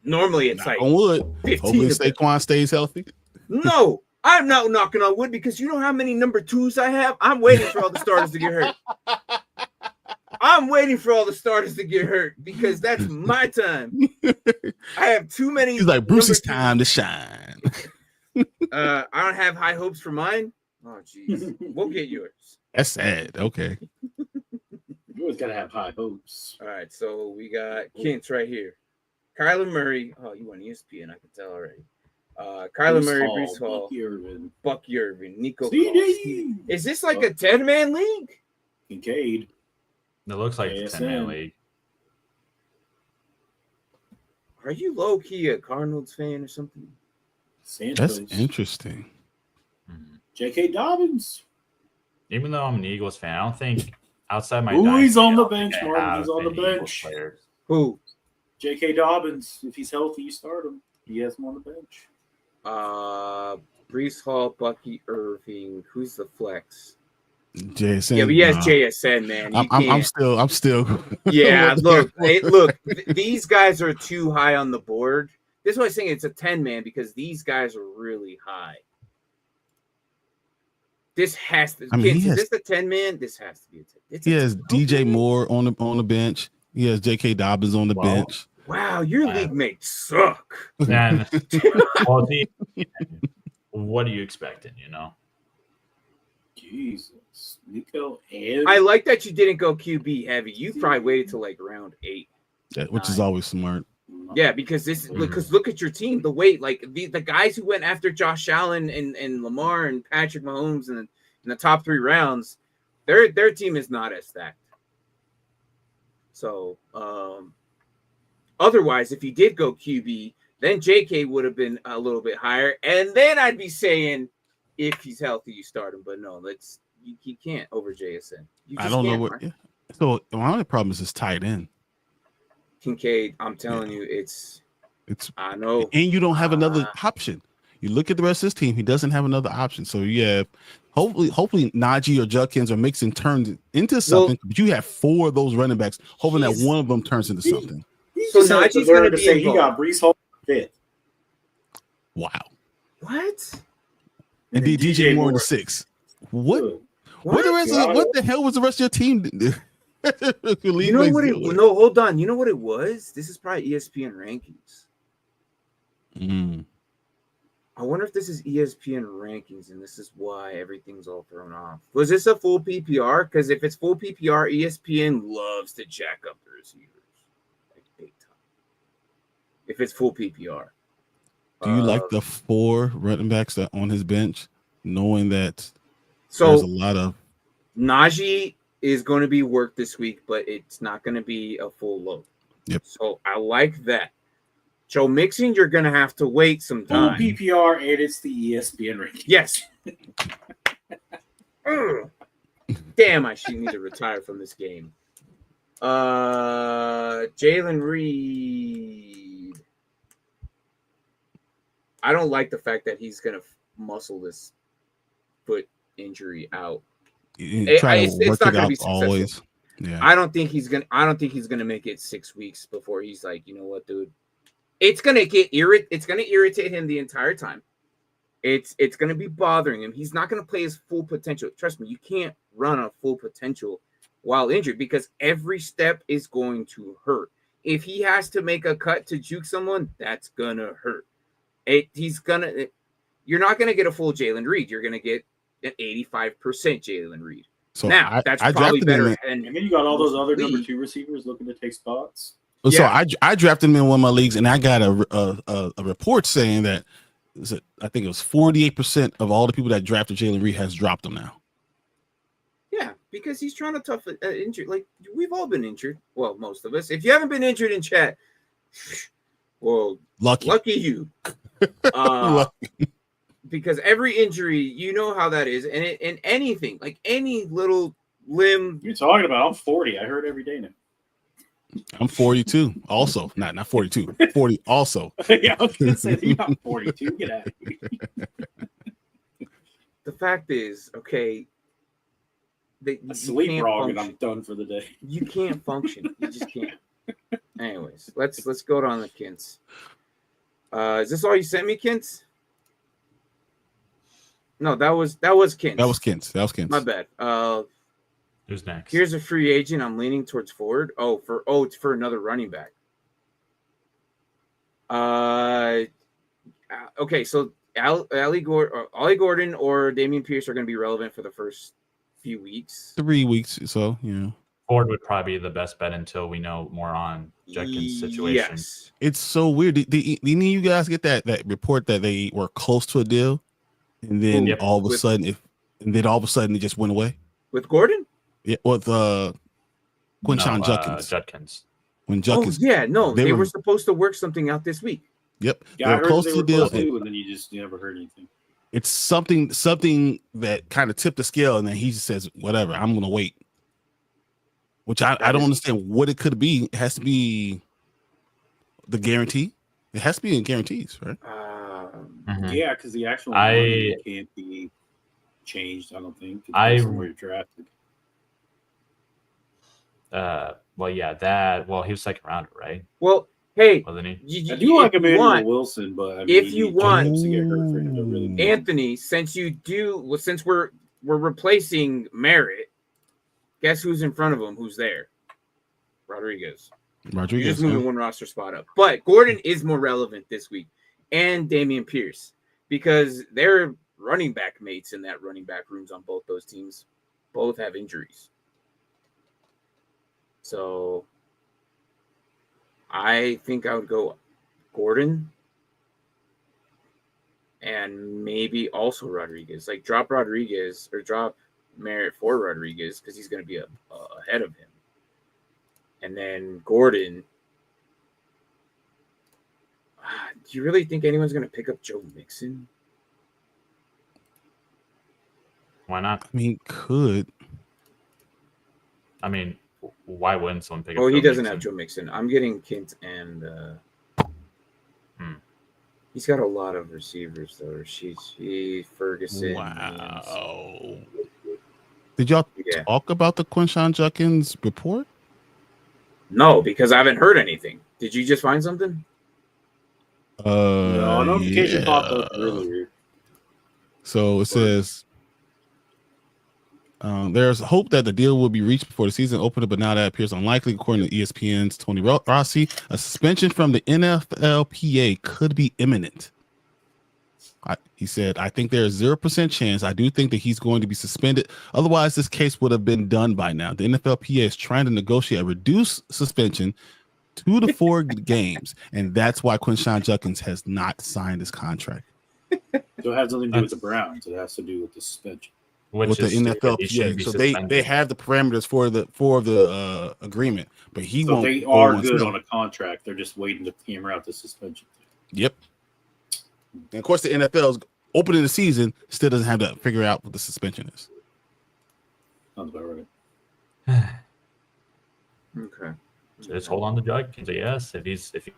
normally it's knock on wood. 15. Hopefully Saquon stays healthy. No, I'm not knocking on wood because you know how many number 2s I have? I'm waiting for all the starters to get hurt. I'm waiting for all the starters to get hurt because that's my time. I have too many. He's like, Bruce's time to shine. I don't have high hopes for mine. Oh, jeez. We'll get yours. That's sad. Okay. You always got to have high hopes. All right. So we got Kent's right here. Kyler Murray. Oh, you want ESPN. I can tell already. Kyler Murray, Breece Hall, Bucky Irvin, Nico. Is this like a 10-man league? Kincaid. It looks like a 10-man league. Are you low-key a Cardinals fan or something? Santos. That's interesting. J.K. Dobbins. Even though I'm an Eagles fan, I don't think outside my he's on the bench, Martin. He's on the bench. Who? J.K. Dobbins. If he's healthy, you start him. He has him on the bench. Breece Hall, Bucky Irving. Who's the flex? JSN. Yeah, but he has JSN, man. I'm still. Yeah, look. These guys are too high on the board. This is why I'm saying it's a 10-man because these guys are really high. This has to. Is this a 10-man? This has to be a 10. He has DJ Moore on the bench. He has J.K. Dobbins on the bench. Wow, your league mates suck. Man, what are you expecting? Jesus, Nico and I like that you didn't go QB heavy. You probably waited till like round 8, which is always smart. Yeah, because look at your team. The weight, like the guys who went after Josh Allen and Lamar and Patrick Mahomes in the top 3 rounds, their team is not as stacked. So, otherwise, if you did go QB, then JK would have been a little bit higher, and then I'd be saying, if he's healthy, you start him. But no, you can't over JSN. I don't know what. Yeah. So my only problem is tight end. Kincaid, I'm telling you, it's. I know, and you don't have another option. You look at the rest of his team; he doesn't have another option. So yeah, hopefully Najee or Judkins or Mixon turns into something. But you have 4 of those running backs, hoping that one of them turns into something. So Najee's going to say he got Breece Hall 5th. Wow. What? And DJ Moore in the 6th. What the hell was the rest of your team? You know what no, hold on. You know what it was? This is probably ESPN rankings. I wonder if this is ESPN rankings and this is why everything's all thrown off. Was this a full PPR? Because if it's full PPR, ESPN loves to jack up the receivers. Like big time. If it's full PPR. Do you like the 4 running backs that on his bench, knowing that there's a lot of Najee is going to be worked this week, but it's not going to be a full load. Yep. So I like that. Joe Mixon, you're going to have to wait some time. Full PPR, and it's the ESPN ranking. Yes. Damn, I should need to retire from this game. Jalen Reed. I don't like the fact that he's going to muscle this foot injury out. It's not going to be successful. Always. Yeah. I don't think he's gonna make it 6 weeks before he's like, you know what, dude? It's gonna irritate him the entire time, It's going to be bothering him. He's not going to play his full potential. Trust me, you can't run on full potential while injured because every step is going to hurt. If he has to make a cut to juke someone, that's going to hurt. You're not going to get a full Jalen Reed. You're going to get an 85% Jalen Reed. So now, that's probably better. And then you got all those other number 2 receivers looking to take spots. So I drafted him in one of my leagues, and I got a report saying that I think it was 48% of all the people that drafted Jalen Reed has dropped him now. Yeah, because he's trying to tough injured. Like we've all been injured. Well, most of us. If you haven't been injured in chat, well, lucky you. Because every injury, you know how that is, and in anything, like any little limb. You're talking about? I'm 40. I heard every day now. I'm 42 also. Not 42. 40 also. Yeah, I was going to say, you're not 42. Get out of here. The fact is, okay, sleep wrong and I'm done for the day. You can't function. You just can't. Anyways, let's go down the Kints. Is this all you sent me, Kints? No, that was Kints. That was Kints. My bad. Who's next? Here's a free agent. I'm leaning towards forward. It's for another running back. Okay, so Ollie Gordon or Damian Pierce are going to be relevant for the first few weeks. 3 weeks, so yeah. Ford would probably be the best bet until we know more on Judkins' situation. Yes. It's so weird. Did you guys get that report that they were close to a deal, and then all of a sudden it just went away? With Gordon? Yeah, with Quinshon Judkins. Judkins. When Judkins, they were supposed to work something out this week. Yep, yeah, they were close to the deal, and then you never heard anything. It's something that kind of tipped the scale, and then he just says, "Whatever, I'm going to wait." Which I don't understand what it could be. It has to be the guarantee. It has to be in guarantees, right? Yeah, because the actual money can't be changed. I don't think. Where you're drafted. Well, yeah, he was second rounder, right? Well, hey, wasn't he? I do like Emmanuel Wilson, but I mean, if you want to get hurt for him to really Anthony, since we're replacing Merritt, guess who's in front of him? Who's there? Rodriguez. You're just moving one roster spot up. But Gordon is more relevant this week, and Damian Pierce, because they're running back mates in that running back rooms on both those teams. Both have injuries. So I think I would go Gordon and maybe also Rodriguez. Like drop Rodriguez or drop Merritt for Rodriguez because he's going to be ahead of him. And then Gordon. Do you really think anyone's going to pick up Joe Mixon? Why not? I mean, could. I mean, why wouldn't someone pick up? Oh, he doesn't Mixon? have Joe Mixon. I'm getting Kent and he's got a lot of receivers though. She Ferguson. Wow. Did y'all talk about the Quinshon Judkins report? No, because I haven't heard anything. Did you just find something? No, notification popped up earlier. So it says there's hope that the deal will be reached before the season opener, but now that appears unlikely. According to ESPN's Tony Rossi, a suspension from the NFLPA could be imminent. He said, I think there's 0% chance. I do think that he's going to be suspended. Otherwise, this case would have been done by now. The NFLPA is trying to negotiate a reduced suspension 2 to 4 games, and that's why Quinshon Judkins has not signed his contract. So it has nothing to do with the Browns. It has to do with the suspension. With the NFLPA. So they have the parameters for the agreement, but he won't. They are good on a contract. They're just waiting to hammer out the suspension. Yep. And of course, the NFL is opening the season, still doesn't have to figure out what the suspension is. Sounds about right. Okay. So just hold on to Judkins, I guess. If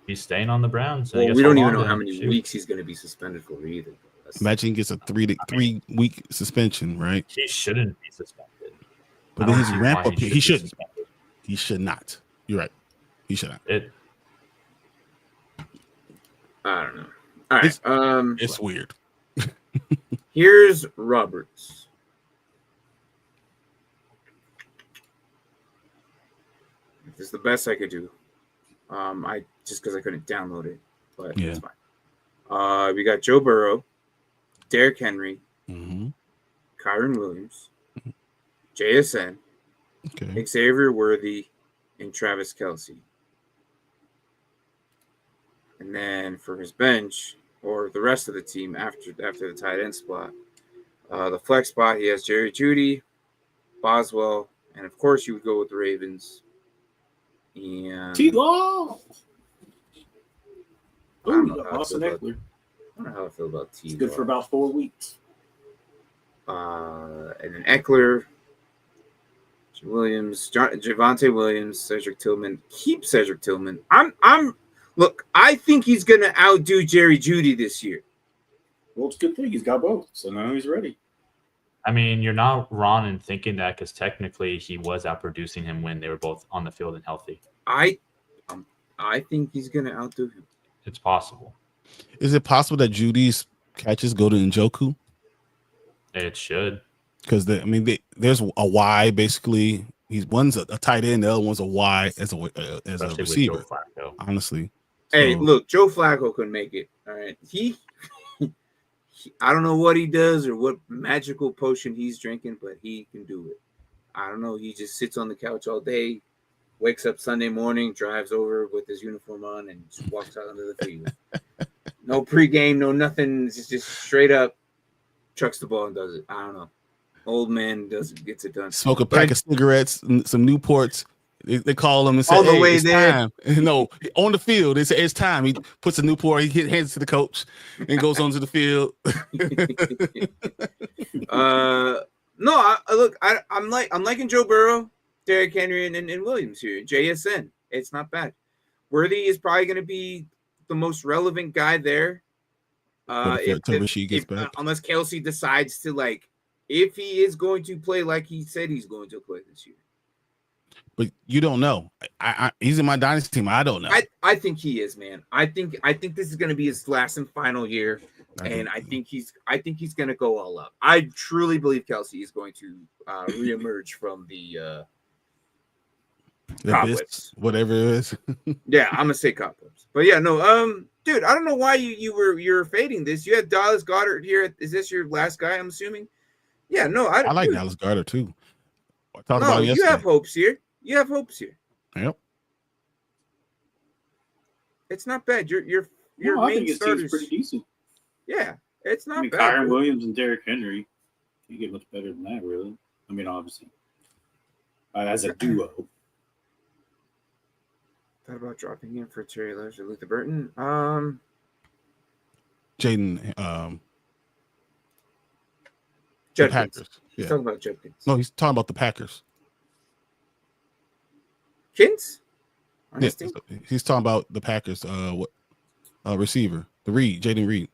he's staying on the Browns, well, we don't even know how many weeks he's going to be suspended for either. Imagine he gets a 3 week suspension, right? He shouldn't be suspended. But then his ramp up, he shouldn't. He should not. You're right. He should not. I don't know. All right. It's weird. Here's Roberts. This is the best I could do. I just because I couldn't download it, but it's fine. We got Joe Burrow, Derrick Henry, Kyron Williams, JSN, Xavier Worthy, and Travis Kelce. And then for his bench or the rest of the team after the tight end spot, the flex spot, he has Jerry Jeudy, Boswell, and of course you would go with the Ravens. And T-Law. Austin Eckler. I don't know how I feel about T-Law. It's good for about 4 weeks. And then Eckler, Williams, Javonte Williams, Cedric Tillman. Keep Cedric Tillman. Look, I think he's gonna outdo Jerry Jeudy this year. Well, it's a good thing he's got both, so now he's ready. I mean, you're not wrong in thinking that because technically he was outproducing him when they were both on the field and healthy. I think he's gonna outdo him. It's possible. Is it possible that Judy's catches go to Njoku? It should. Because there's a Y basically. One's a tight end, the other one's a Y as a receiver. Honestly. Hey, look, Joe Flacco could make it. All right. I don't know what he does or what magical potion he's drinking, but he can do it. I don't know. He just sits on the couch all day, wakes up Sunday morning, drives over with his uniform on, and just walks out onto the field. No pregame, no nothing. Just straight up trucks the ball and does it. I don't know. Old man gets it done. Smoke a pack of cigarettes, some Newports. They call him and say, all the hey, way it's there. Time. No, on the field, they say it's time. He puts a Newport, he hands it to the coach, and goes onto the field. No, I'm liking Joe Burrow, Derrick Henry, and Williams here. JSN, it's not bad. Worthy is probably going to be the most relevant guy there. If Rashid gets back, unless Kelce decides to if he is going to play like he said he's going to play this year. But you don't know. He's in my dynasty team. I don't know. I think he is, man. I think this is going to be his last and final year, I think he's going to go all up. I truly believe Kelce is going to reemerge from the cobwebs, whatever it is. Yeah, I'm gonna say cobwebs. But yeah, no, dude, I don't know why you're fading this. You had Dallas Goedert here. Is this your last guy? I'm assuming. Yeah, no, I like Dallas Goedert too. You have hopes here. Yep. It's not bad. Your I main think his starters team's pretty decent. Yeah, it's not bad. Kyron Williams and Derrick Henry. You get much better than that, really. I mean, obviously, as a duo. Thought about dropping in for Terry Lewis or Luther Burton. Jaden. Judkins. Packers. He's talking about Judkins. No, he's talking about the Packers. Kins? Yeah, he's talking about the Packers. Receiver, Jaden Reed.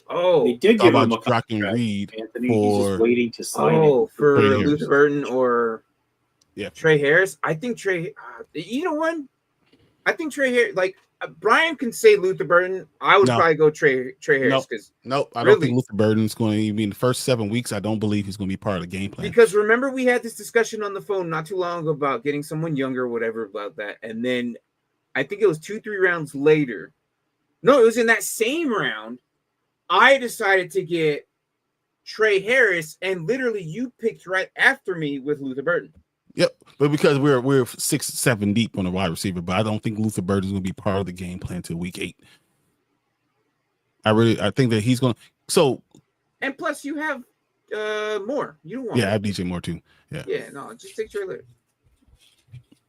Oh, they did give him a contract. Reed Anthony, he's just waiting to sign it. For Luther Burton or Trey Harris. I think Trey. You know what? I think Trey Harris. Bryon can say Luther Burton. I would probably go Trey Harris because I don't think Luther Burton's going to even in the first 7 weeks. I don't believe he's going to be part of the game plan. Because remember, we had this discussion on the phone not too long ago about getting someone younger or whatever about that, and then I think it was 2-3 rounds later. No, it was in that same round. I decided to get Trey Harris, and literally you picked right after me with Luther Burton. Yep, but because we're 6-7 deep on the wide receiver, but I don't think Luther Burton is going to be part of the game plan till week 8. I think that he's going to. So, and plus you have Moore. You don't want. Yeah, I have DJ Moore too. Yeah. Yeah, no, just take Trey Lewis.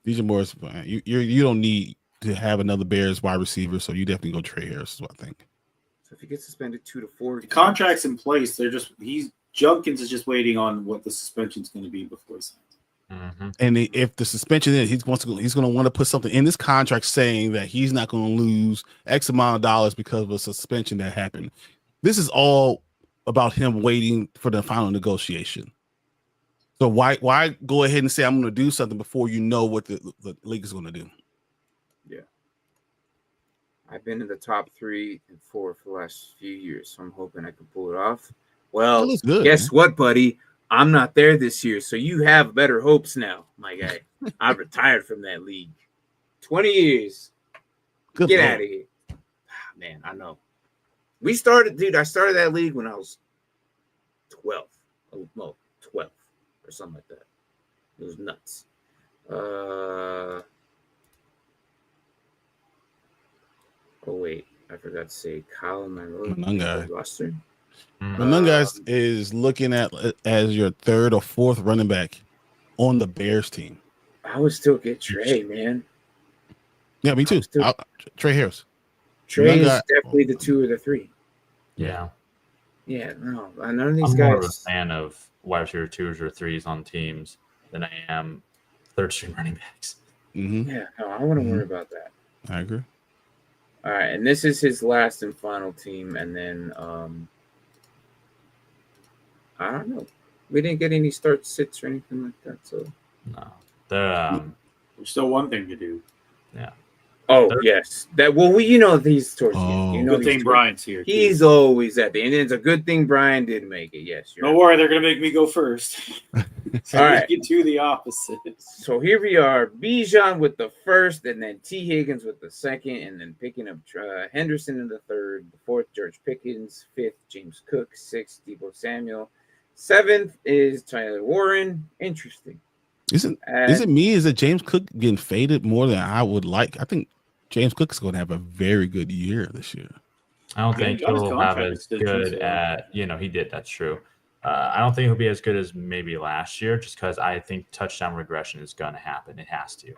DJ Moore is fine. You don't need to have another Bears wide receiver, so you definitely go Trey Harris. Is what I think. So if he gets suspended 2 to 4, the contract's in place. Junkins is just waiting on what the suspension's going to be before he signs. Mm-hmm. And if the suspension is, he's going to want to put something in this contract saying that he's not going to lose X amount of dollars because of a suspension that happened. This is all about him waiting for the final negotiation. So why go ahead and say I'm going to do something before you know what the league is going to do? Yeah. I've been in the top 3 and 4 for the last few years, so I'm hoping I can pull it off. Well, good, guess what, buddy? I'm not there this year, so you have better hopes now, my guy. I retired from that league. 20 years. Good Get Lord. out of here. Man, I know. I started that league when I was 12. No, 12 or something like that. It was nuts. Oh wait, I forgot to say Kyle Manungai. roster. Manungai is looking at as your 3rd or 4th running back on the Bears team. I would still get Trey, man. Yeah, me too. Trey Harris. Trey is definitely the 2 or the 3. Yeah. Yeah, no, none of these I'm guys. more of a fan of wide receiver 2s or 3s on teams than I am 3rd-string running backs. Mm-hmm. Yeah, no, I wouldn't worry about that. I agree. All right, and this is his last and final team, and then I don't know. We didn't get any start sits or anything like that, so no. There's still one thing to do. Yeah. Oh yes, that these towards the end. You know, good thing Bryon's here. He's always at the end. It's a good thing Bryon did make it. Yes, don't worry, they're gonna make me go first. So all right, we can do the opposite. So here we are: Bijan with the 1st, and then T. Higgins with the 2nd, and then picking up Henderson in the 3rd, the 4th George Pickens, 5th James Cook, 6th Deebo Samuel, 7th is Tyler Warren. Interesting. Is it me? Is it James Cook getting faded more than I would like? I think James Cook's going to have a very good year this year. I don't think he'll have as good at, he did. That's true. I don't think he'll be as good as maybe last year, just because I think touchdown regression is going to happen. It has to.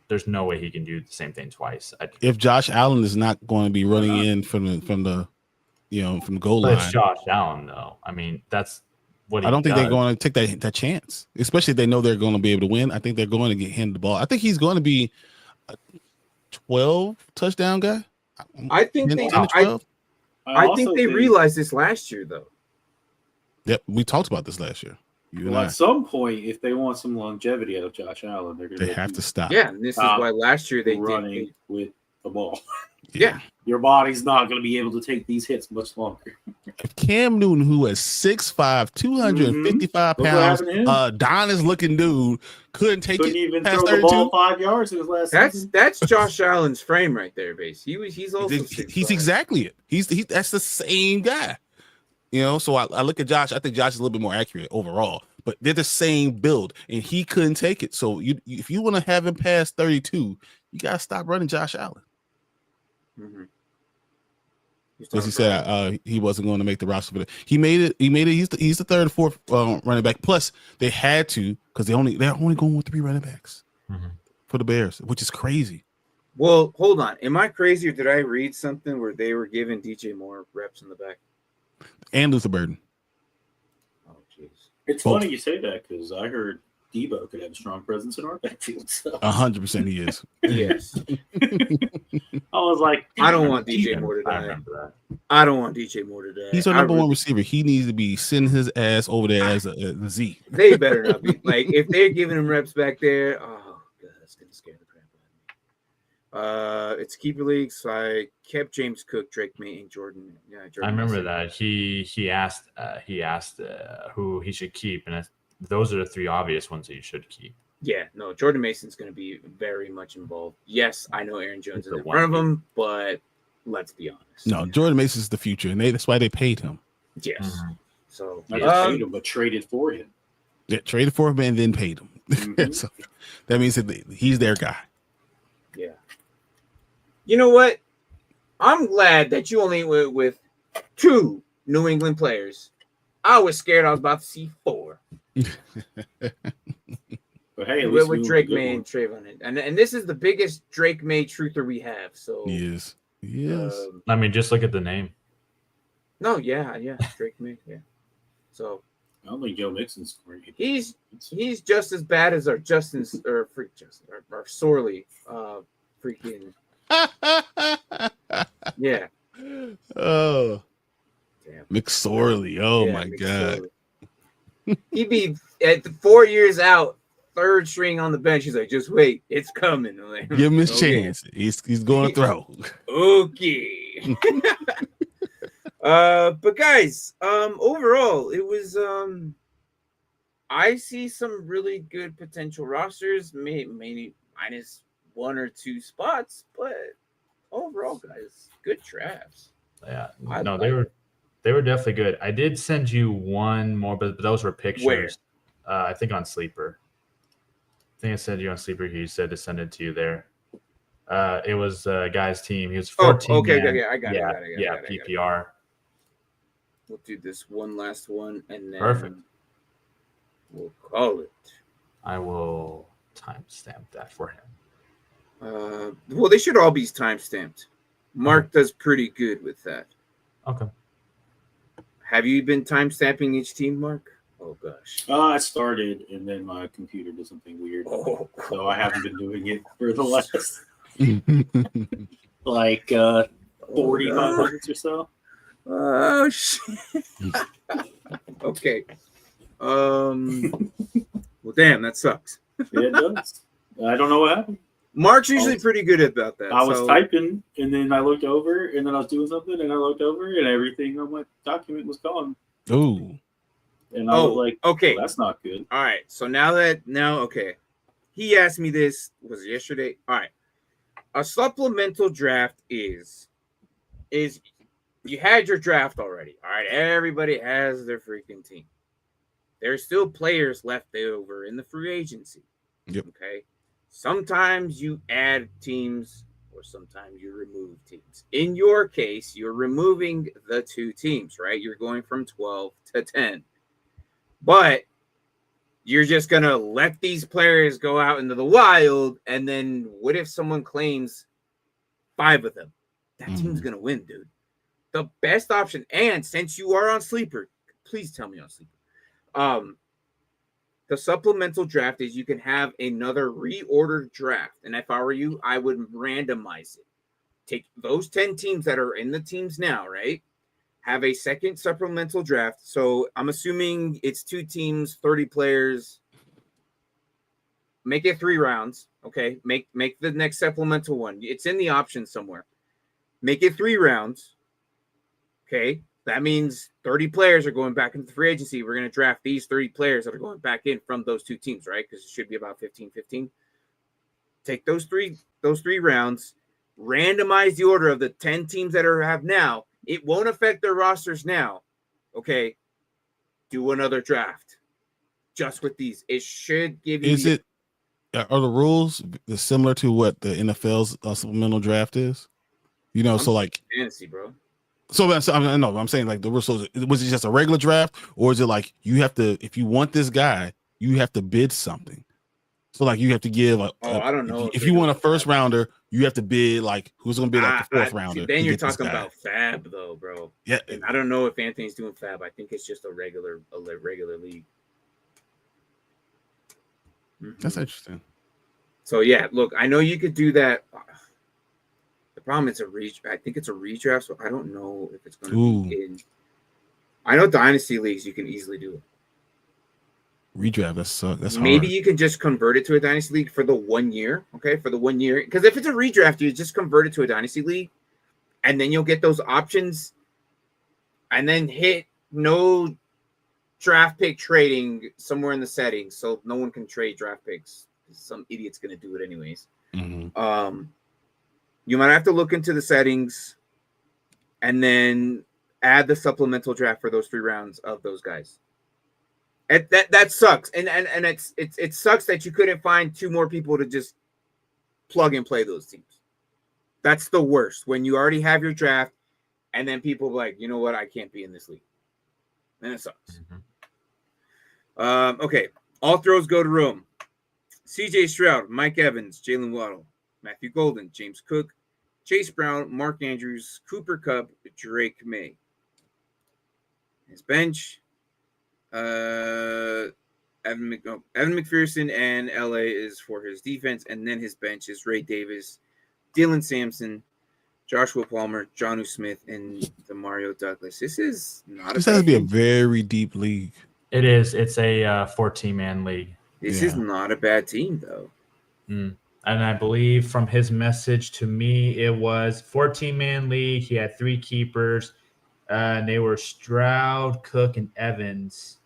There's no way he can do the same thing twice. If Josh Allen is not going to be running in from the goal line, it's Josh Allen though. I mean, that's what I don't think they're going to take that chance, especially if they know they're going to be able to win. I think they're going to get him the ball. I think he's going to be a 12 touchdown guy. I think they realized this last year, though. Yep, we talked about this last year. At some point, if they want some longevity out of Josh Allen, they have to stop. Yeah, and this is why last year they running with the ball. Yeah, your body's not going to be able to take these hits much longer. If Cam Newton, who is 6'5", 255 pounds, Adonis looking dude, couldn't even throw the ball 5 yards in his last season. That's Josh Allen's frame right there, base. He's also he's exactly it. He's that's the same guy. So I look at Josh. I think Josh is a little bit more accurate overall, but they're the same build, and he couldn't take it. So if you want to have him past 32, you gotta stop running Josh Allen. Mm-hmm. Because he said he wasn't going to make the roster, but he made it. He's the 3rd or 4th running back. Plus, they had to because they're only going with 3 running backs for the Bears, which is crazy. Well, hold on. Am I crazy or did I read something where they were giving DJ Moore reps in the back? And Luther Burden. Oh, jeez. It's funny you say that because I heard Debo could have a strong presence in our backfield. 100% he is. Yes. I was like, I don't want DJ Moore to die. I don't want DJ Moore to die. He's our number 1 receiver. He needs to be sending his ass over there as a Z. They better not be. Like, if they're giving him reps back there, oh, God, that's going to scare the crap out of me. It's keeper league, so I kept James Cook, Drake May, and Jordan. Yeah, Jordan I remember that. He asked who he should keep, and those are the 3 obvious ones that you should keep. Yeah, no, Jordan Mason's going to be very much involved. Yes, I know Aaron Jones is in front of him, but let's be honest. No, Jordan Mason's the future, and that's why they paid him. Yes. So not just paid him, but traded for him. Yeah, traded for him and then paid him. Mm-hmm. So that means that he's their guy. Yeah. You know what? I'm glad that you only went with 2 New England players. I was scared I was about to see 4. But hey, with Drake May and Trayvon, and this is the biggest Drake May truther we have. So he is. I mean, just look at the name. No, yeah, Drake May, yeah. So I don't think Joe Mixon's great. He's just as bad as our Justin's or freak Justin or Sorley, freaking yeah. Oh, damn. McSorley. Oh yeah, my God. He'd be at 4 years out, third string on the bench. He's like, just wait, it's coming. I'm like, Give him his okay. chance. He's going to throw. Okay. But guys, overall, it was I see some really good potential rosters, maybe minus 1 or 2 spots, but overall, guys, good drafts. Yeah, they were definitely good. I did send you one more, but those were pictures. I think on Sleeper. I think I sent you on Sleeper. You said to send it to you there. It was a guy's team. He was 14. Okay, I got it. Yeah, PPR. We'll do this one last one, and then Perfect. We'll call it. I will timestamp that for him. Well, they should all be timestamped. Mark does pretty good with that. Okay. Have you been timestamping each team, Mark? Oh gosh. I started, and then my computer did something weird, so I haven't been doing it for the last like 45 minutes or so. Oh shit. Okay. Well, damn, that sucks. Yeah, it does. I don't know what happened. Mark's usually pretty good about that. I was typing, and then I looked over, and then I was doing something, and I looked over, and everything on my document was gone. Ooh. And I was like, okay, well, that's not good. All right. So okay. He asked me this, was it yesterday? All right. A supplemental draft is you had your draft already. All right. Everybody has their freaking team. There's still players left over in the free agency. Yep. Okay. Sometimes you add teams or sometimes you remove teams. In your case, you're removing the 2 teams, right? You're going from 12 to 10. But you're just going to let these players go out into the wild, and then what if someone claims 5 of them? That team's going to win, dude. The best option, and since you are on Sleeper, please tell me on Sleeper. The supplemental draft is you can have another reordered draft. And if I were you, I would randomize it. Take those 10 teams that are in the teams now, right? Have a second supplemental draft. So I'm assuming it's 2 teams, 30 players. Make it 3 rounds. Okay. Make the next supplemental one. It's in the options somewhere. Make it 3 rounds. Okay. That means 30 players are going back into the free agency. We're going to draft these 30 players that are going back in from those 2 teams, right? Because it should be about 15. Take those three rounds, randomize the order of the 10 teams that have now. It won't affect their rosters now. Okay. Do another draft just with these. It should give you. Are the rules similar to what the NFL's supplemental draft is? So like fantasy, bro. So I know I'm saying like the rules. So was it just a regular draft, or is it like you have to, if you want this guy, you have to bid something? So like you have to give. I don't know. If you want a first rounder, you have to bid like who's going to bid like the 4th rounder. Then you're talking about Fab though, bro. Yeah, and I don't know if Anthony's doing Fab. I think it's just a regular league. That's interesting. So yeah, look, I know you could do that. The problem is I think it's a redraft, so I don't know if it's going to be in. I know Dynasty leagues you can easily do it. Redraft, that's maybe hard. you can just convert it to a Dynasty league for the 1 year. Okay, for the 1 year, because if it's a redraft, you just convert it to a Dynasty league, and then you'll get those options, and then hit no draft pick trading somewhere in the settings, so no one can trade draft picks. Some idiot's going to do it anyways. You might have to look into the settings and then add the supplemental draft for those 3 rounds of those guys. That sucks. And it sucks that you couldn't find 2 more people to just plug and play those teams. That's the worst. When you already have your draft and then people are like, you know what, I can't be in this league. Then it sucks. Okay. All throws go to Rome. CJ Stroud, Mike Evans, Jalen Waddle, Matthew Golden, James Cook, Chase Brown, Mark Andrews, Cooper Kupp, Drake May. His bench, Evan McPherson and LA is for his defense, and then his bench is Ray Davis, Dylan Sampson, Joshua Palmer, Jonnu Smith, and Demario Douglas. This is not. This has to be a very deep league. It is. It's a 14-man league. This is not a bad team, though. And I believe from his message to me, it was 14-man league. He had 3 keepers, and they were Stroud, Cook, and Evans.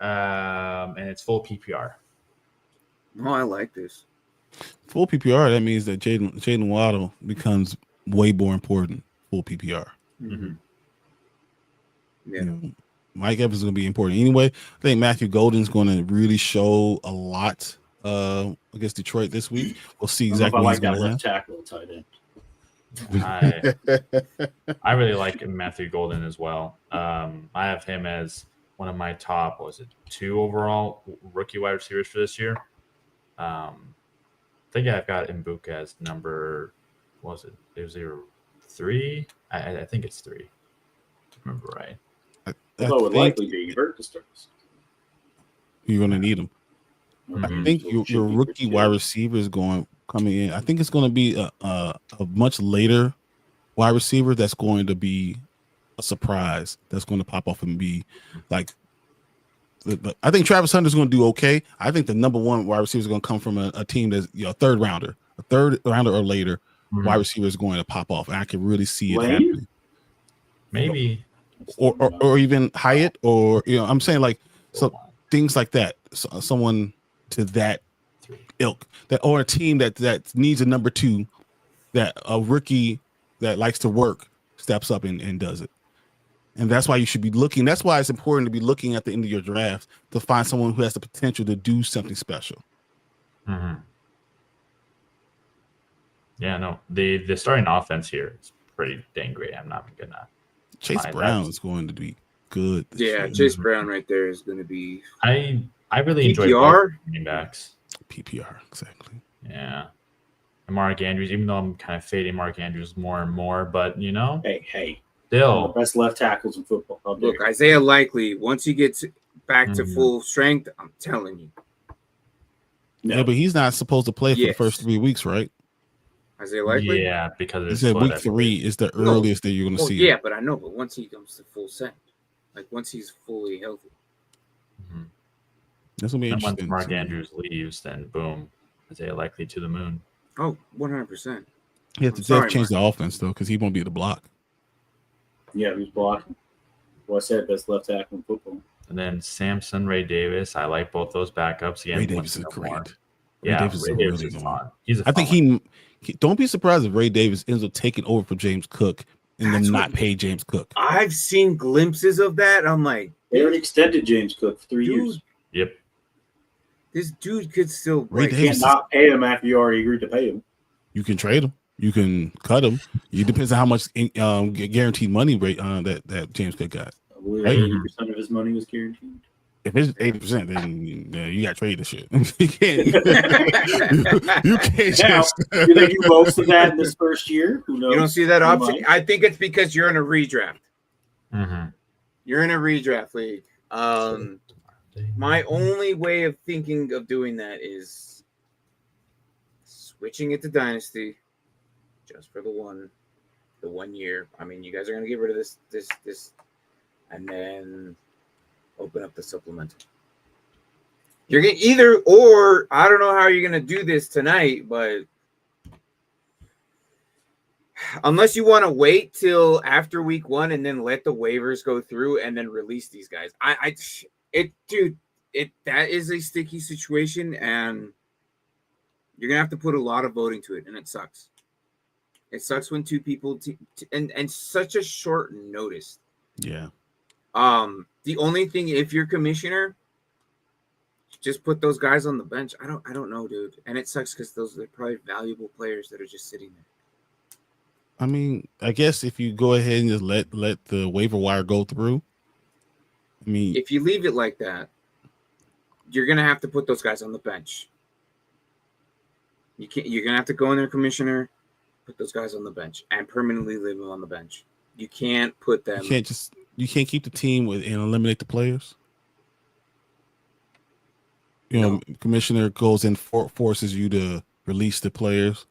And it's full PPR. Oh, I like this. Full PPR, that means that Jalen Waddle becomes way more important. Full PPR. Mm-hmm. Yeah. You know, Mike Evans is going to be important anyway. I think Matthew Golden's going to really show a lot against Detroit this week. We'll see exactly what he's going to have. Tackle tight end. I really like Matthew Golden as well. I have him as one of my top, 2 overall rookie wide receivers for this year. I think I've got Mbuka as number, it was either 3? I think it's 3. To remember right. It would likely be Vert to start. You're going to need him. I think your rookie wide receiver is coming in. I think it's going to be a much later wide receiver that's going to be a surprise. That's going to pop off and be like. I think Travis Hunter's going to do okay. I think the number 1 wide receiver is going to come from a team that's a third rounder or later. Wide receiver is going to pop off, and I can really see it happening. Maybe, or even Hyatt, or I'm saying like things like that. So, someone to that ilk, or a team that needs a number 2, that a rookie that likes to work steps up and does it. And that's why you should be looking. That's why it's important to be looking at the end of your draft to find someone who has the potential to do something special. Mm-hmm. Yeah, no, the starting offense here is pretty dang great. I'm not gonna. Chase Brown is going to be good. Yeah, Chase Brown right there is going to be. I really enjoy running backs. PPR, exactly. Yeah. And Mark Andrews, even though I'm kind of fading Mark Andrews more and more, but hey, still the best left tackles in football. Look, Isaiah Likely, once he gets back to full strength, I'm telling you. No. Yeah, but he's not supposed to play for the first 3 weeks, right? Isaiah Likely? Yeah, because he said week 3 is the earliest that you're going to see him. Yeah, but I know, but once he comes to full strength, like once he's fully healthy. That's going to be interesting. Once Mark Andrews leaves, then boom, Isaiah Likely to the moon. Oh, 100%. He has to change the offense, though, because he won't be able to block. Yeah, he's blocking. Well, I said best left tackle in football. And then Samson, Ray Davis. I like both those backups. Again, Ray Davis is great. Yeah, Ray Davis is really good. I think he don't be surprised if Ray Davis ends up taking over for James Cook and then not pay James Cook. I've seen glimpses of that. I'm like, they already extended James Cook for 3 years. Yep. This dude could still Ray Davis not pay him after you already agreed to pay him. You can trade him. You can cut him. It depends on how much guaranteed money rate that James Cook got. I believe 80% of his money was guaranteed. If it's 80%, then you got to trade the shit. You can't. you can't just. Do they do most of that in this first year? Who knows? You don't see that option. I think it's because you're in a redraft. Mm-hmm. You're in a redraft league. My only way of thinking of doing that is switching it to Dynasty, just for the one year. I mean, you guys are gonna get rid of this, and then open up the supplemental. You're gonna either or. I don't know how you're gonna do this tonight, but unless you want to wait till after week 1 and then let the waivers go through and then release these guys, that is a sticky situation, and you're gonna have to put a lot of voting to it, and it sucks. It sucks when 2 people and such a short notice. Yeah. The only thing, if you're commissioner, just put those guys on the bench. I don't know, dude. And it sucks because those are probably valuable players that are just sitting there. I mean, I guess if you go ahead and just let the waiver wire go through. I mean, if you leave it like that, you're gonna have to put those guys on the bench. You're gonna have to go in there, commissioner, put those guys on the bench and permanently leave them on the bench. You can't put them. You can't keep the team and eliminate the players. Commissioner goes in, forces you to release the players.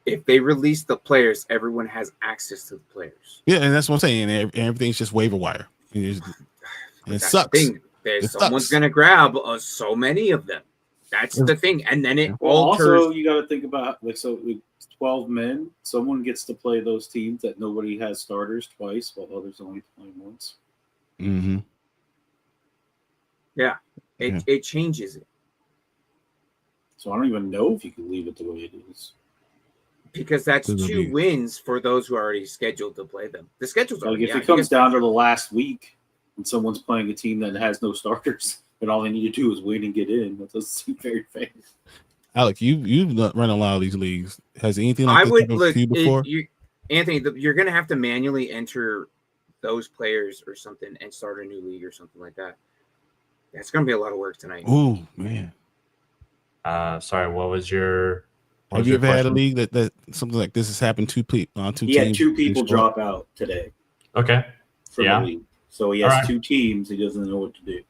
If they release the players, everyone has access to the players. Yeah, and that's what I'm saying. Everything's just waiver wire. It sucks. Someone's going to grab so many of them. That's the thing, and then it Also, alters. you got to think about with 12 men. Someone gets to play those teams that nobody has starters twice, while others only play once. Mm-hmm. Yeah, it changes it. So I don't even know if you can leave it the way it is. Because that's 2 wins for those who are already scheduled to play them. The schedule's Like already if it comes down to the last week and someone's playing a team that has no starters, and all they need to do is win and get in, that doesn't seem very fair. Alec, you've run a lot of these leagues. Has anything like I this would happened look to you before? Anthony. You're going to have to manually enter those players or something and start a new league or something like that. That's going to be a lot of work tonight. Ooh, man. Sorry, what was your? Have you ever had a league that something like this has happened to two teams? He had 2 people drop out today. Okay. From the league. So he has All right. 2 teams. He doesn't know what to do.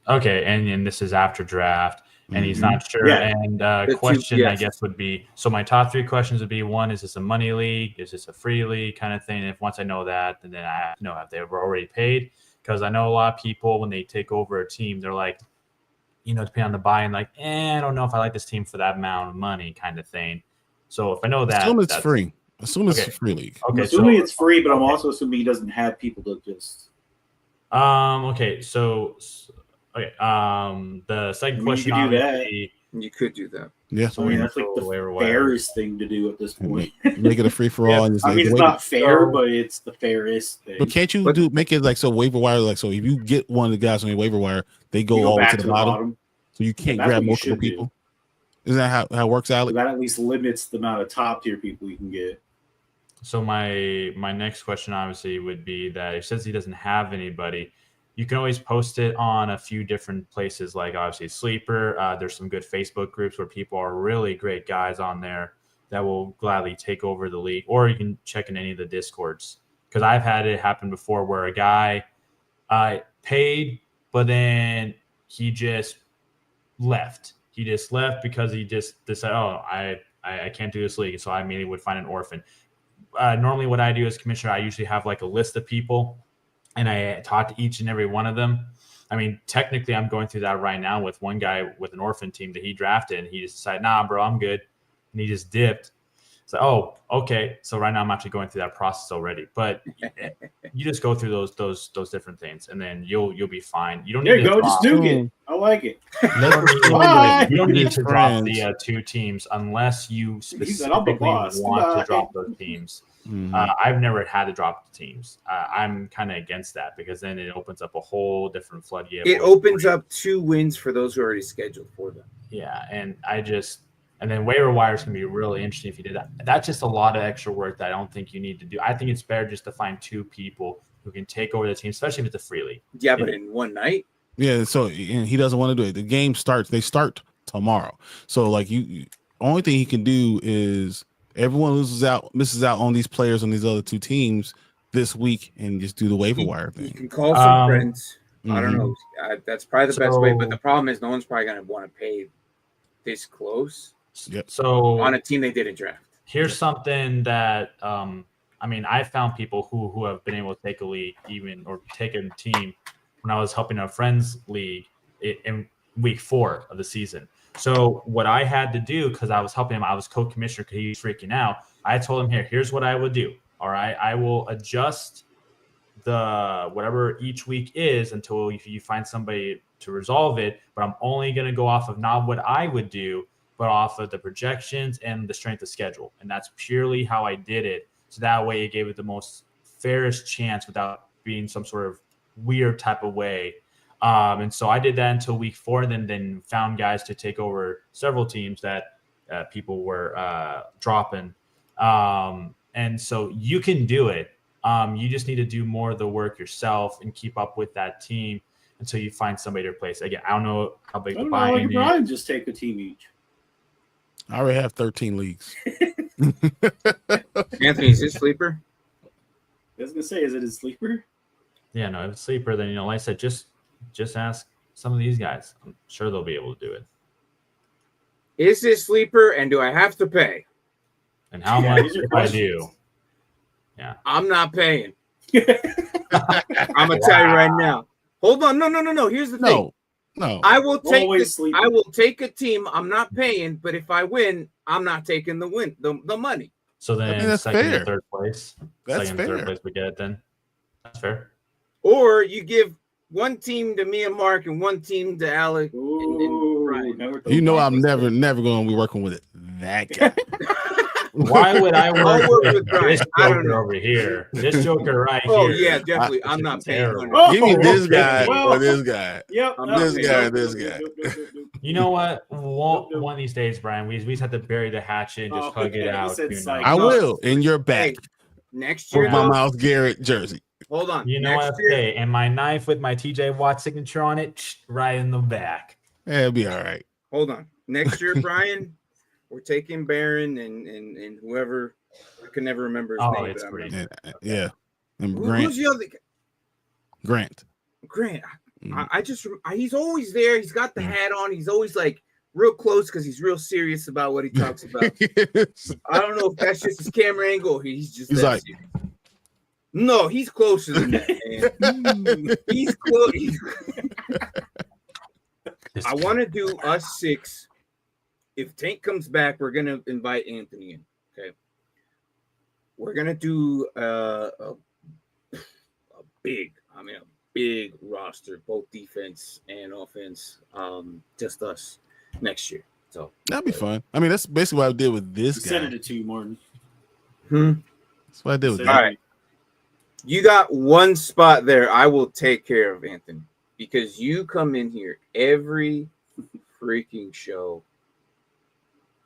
Okay, and this is after draft, and he's not sure. Yeah. And question, I guess, would be, so my top 3 questions would be, 1, is this a money league? Is this a free league kind of thing? And if once I know that, then I have to know if they were already paid. Because I know a lot of people, when they take over a team, they're like, depending on the buy-in, like, I don't know if I like this team for that amount of money kind of thing. So if I know that. Assume it's free. Assume it's a free league. Okay, I'm assuming it's free, but I'm also assuming he doesn't have people to just. Okay, so the second question you could do that. obviously. You could do that. Yeah. So that's like the fairest thing to do at this point. Make it a free for all. And I mean, it's not fair, but it's the fairest thing. But can't you make it like so waiver wire? Like, so if you get one of the guys on your waiver wire, they go all the way to the bottom. So you can't grab multiple people. Isn't that how it works, Alex? That at least limits the amount of top tier people you can get. So my next question obviously would be that if says he doesn't have anybody, you can always post it on a few different places, like obviously Sleeper. There's some good Facebook groups where people are really great guys on there that will gladly take over the league, or you can check in any of the Discords. Because I've had it happen before where a guy paid, but then he just left. He just left because he just decided, I can't do this league. So I immediately would find an orphan. Normally what I do as commissioner, I usually have like a list of people and I talk to each and every one of them. I mean, technically I'm going through that right now with one guy with an orphan team that he drafted, and he just decided, nah, bro, I'm good. And he just dipped. So, oh, okay. So right now I'm actually going through that process already. But you just go through those different things, and then you'll be fine. You don't need to go, drop. just nuke it. I like it. You don't need to drop the 2 teams unless you specifically want to drop those teams. I've never had to drop the teams. I'm kind of against that because then it opens up a whole different floodgate. It opens up 2 wins for those who are already scheduled for them. Yeah, and then waiver wires can be really interesting if you did that. That's just a lot of extra work that I don't think you need to do. I think it's better just to find 2 people who can take over the team, especially if it's a free league. Yeah, but in one night. Yeah, so and he doesn't want to do it. The game starts. They start tomorrow. So like only thing he can do is everyone misses out on these players on these other 2 teams this week, and just do the waiver wire thing. You can call some friends. I don't know. That's probably the best way. But the problem is, no one's probably going to want to pay this close. Yep. So on a team they didn't draft. Here's something that I found people who have been able to take a league or take a team when I was helping a friends league in week 4 of the season. So what I had to do, because I was helping him, I was co-commissioner because he was freaking out. I told him, here's what I would do. All right, I will adjust the whatever each week is until you find somebody to resolve it. But I'm only going to go off of not what I would do, but off of the projections and the strength of schedule. And that's purely how I did it. So that way it gave it the most fairest chance without being some sort of weird type of way. And so I did that until week 4, and then found guys to take over several teams that people were dropping. And so you can do it. You just need to do more of the work yourself and keep up with that team until you find somebody to replace. Again, I don't know how big the buy-in is. Bryon just take a team each. I already have 13 leagues. Anthony, is this Sleeper? I was gonna say, is it a Sleeper? Yeah, no, if it's Sleeper, then like I said, just ask some of these guys. I'm sure they'll be able to do it. Is this Sleeper, and do I have to pay? And how much if I do? Yeah, I'm not paying. I'm gonna tell you right now. Hold on, no. Here's the thing. No. I will take Always sleeping. I will take a team I'm not paying, but if I win, I'm not taking the money. So then that's second fair. and third place. That's second and third fair. place we get it then. That's fair. Or you give one team to me and Mark and one team to Alec and Bryan. You know I'm never going to be working with that guy. Why would I I'll work work with with Bryan. this I don't Joker know. over here? This Joker right Oh here. yeah, definitely. I'm not paying terrible. money. Give me this guy Well, or this guy. Yep. I'm This not guy or paying. this guy. You know what? One of these days, Brian, we just have to bury the hatchet and just hug it Okay, he out. said you know? psych. I will in your back Hey, next year, with my though, Myles Garrett jersey. hold on. You know next what? year, Hey, and my knife with my TJ Watt signature on it, right in the back. Yeah, it'll be all right. hold on. Next year, Brian, we're taking Barron and whoever. I can never remember his name. It's But great. Yeah. And who's the other? Grant. Grant. Mhm. He's always there. He's got the hat on. He's always like real close because he's real serious about what he talks about. I don't know if that's just his camera angle. Or he's that like, serious. No, he's closer than that, man. He's close. I want to do us 6. If Tank comes back, we're gonna invite Anthony in. Okay. We're gonna do a big roster, both defense and offense. Just us next year. So that'd be fun. I mean, that's basically what I did with this guy. Send it to you, Martin. That's what I did with all that. right. You got one spot there. I will take care of Anthony because you come in here every freaking show.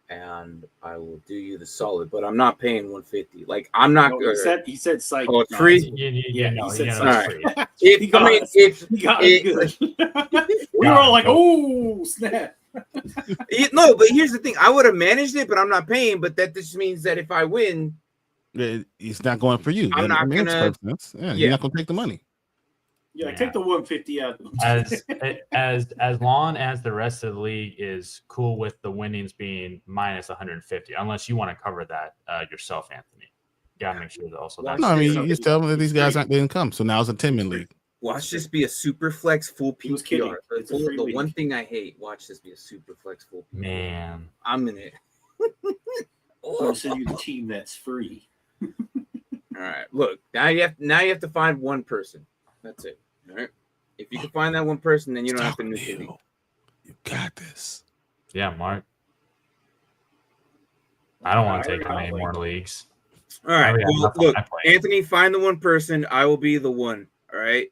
And I will do you the solid, but I'm not paying $150. Like I'm not good. He said psych. Oh, it's free. He said All psych. right. He got it good. We were all like, "Oh snap!" No, but here's the thing: I would have managed it, but I'm not paying. But that just means that if I win, it's not going for you. I'm not makes gonna. perfect sense. Yeah, you're not going to take the money. Yeah, take the 150 out. as long as the rest of the league is cool with the winnings being minus 150, unless you want to cover that yourself, Anthony. You gotta make sure that also. No, I mean you just tell them that these guys didn't come, so now it's a 10-man league. Watch this be a super flex full PPR. It's a free The league. one thing I hate. Watch this be a super flex full PPR. Man, I'm in it. I'll send you the team that's free. All right, look now you have to find one person. That's it. All right. If you can find that one person, then you don't have to nuke it. You got this. yeah, Mark. I don't want to take on any more leagues. All right. already have Well, enough on look, my plate. Anthony, find the one person. I will be the one. All right.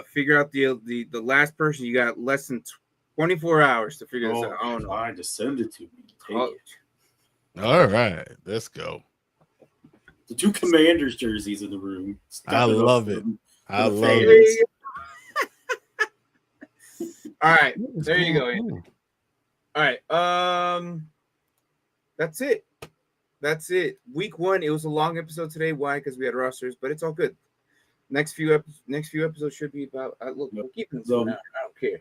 Figure out the last person. You got less than 24 hours to figure this out. I don't know. Fine, just send it to me. Take Oh. it. All right, let's go. The 2 Commanders jerseys in the room. I love it. I love fans. it. All right. There you go, Anthony. All right. That's it. That's it. Week 1. It was a long episode today. Why? Because we had rosters, but it's all good. Next few episodes should be about. Look, we're keeping it to an hour. I don't care.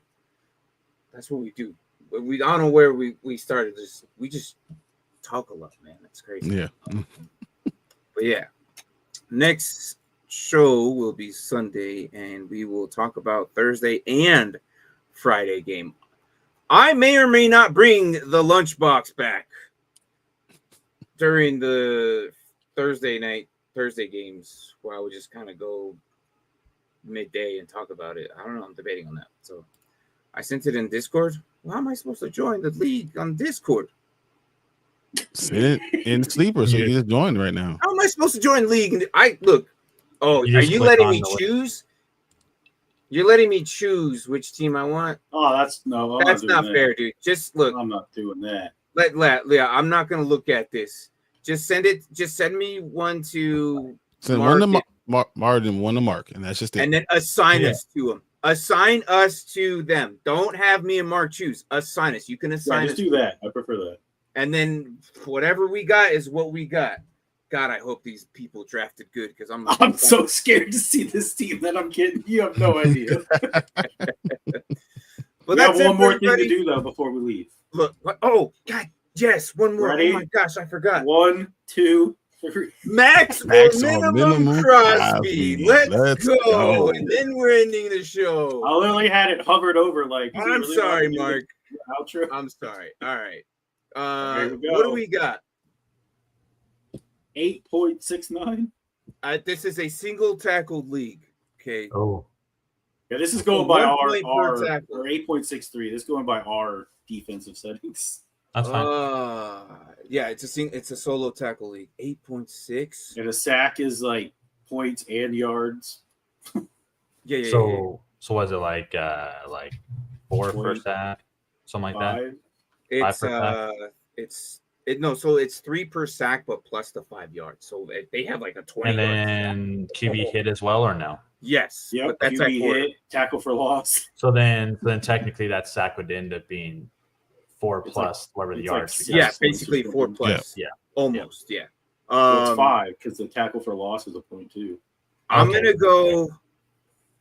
That's what we do. But I don't know where we started. We just talk a lot, man. That's crazy. Yeah. But yeah, next show will be Sunday, and we will talk about Thursday and Friday game. I may or may not bring the lunchbox back during the Thursday games, where I would just kind of go midday and talk about it. I don't know. I'm debating on that. So I sent it in Discord. Well, how am I supposed to join the league on Discord? Sit in sleeper, so you just joined right now. How am I supposed to join the league? Oh, You are just you click letting on me the- choose? You're letting me choose which team I want. Oh, that's no. I'm That's doing not that. fair, dude. Just look. I'm not doing that. Yeah, I'm not gonna look at this. Just send it. Just send me one to Send Mark one to Martin, one to Mark, and that's just it. and then assign Yeah. us to them. Assign us to them. Don't have me and Mark choose. Assign us. You can Yeah, assign just us. do that. I prefer that. And then whatever we got is what we got. God, I hope these people drafted good because I'm so scared to see this team that I'm getting. You have no idea. But We that's have one it, more thing everybody. to do though before we leave. Look. Oh God. Yes. One more. Ready? Oh my gosh, I forgot. 1, 2, Max or minimum Crosby. Let's go. And then we're ending the show. I literally had it hovered over like. I'm sorry, Mark. Outro. I'm sorry. All right. What do we got? 8.69. This is a single tackled league. Okay. Oh. Yeah, this is going by our 8.63. This is going by our defensive settings. That's fine. Yeah, it's a solo tackle league. 8.6. And a sack is like points and yards. Yeah. So was it like 4 per sack, something like that? So it's 3 per sack, but plus the 5 yards. So they have like a 20. And then QB hit as well, or no? Yes. Yep. But that's QB hit, tackle for loss. So then technically that sack would end up being 4 plus whatever the yards. Basically 4 plus. Yeah. Almost. Yeah. So it's 5 because the tackle for loss is a point too. I'm gonna go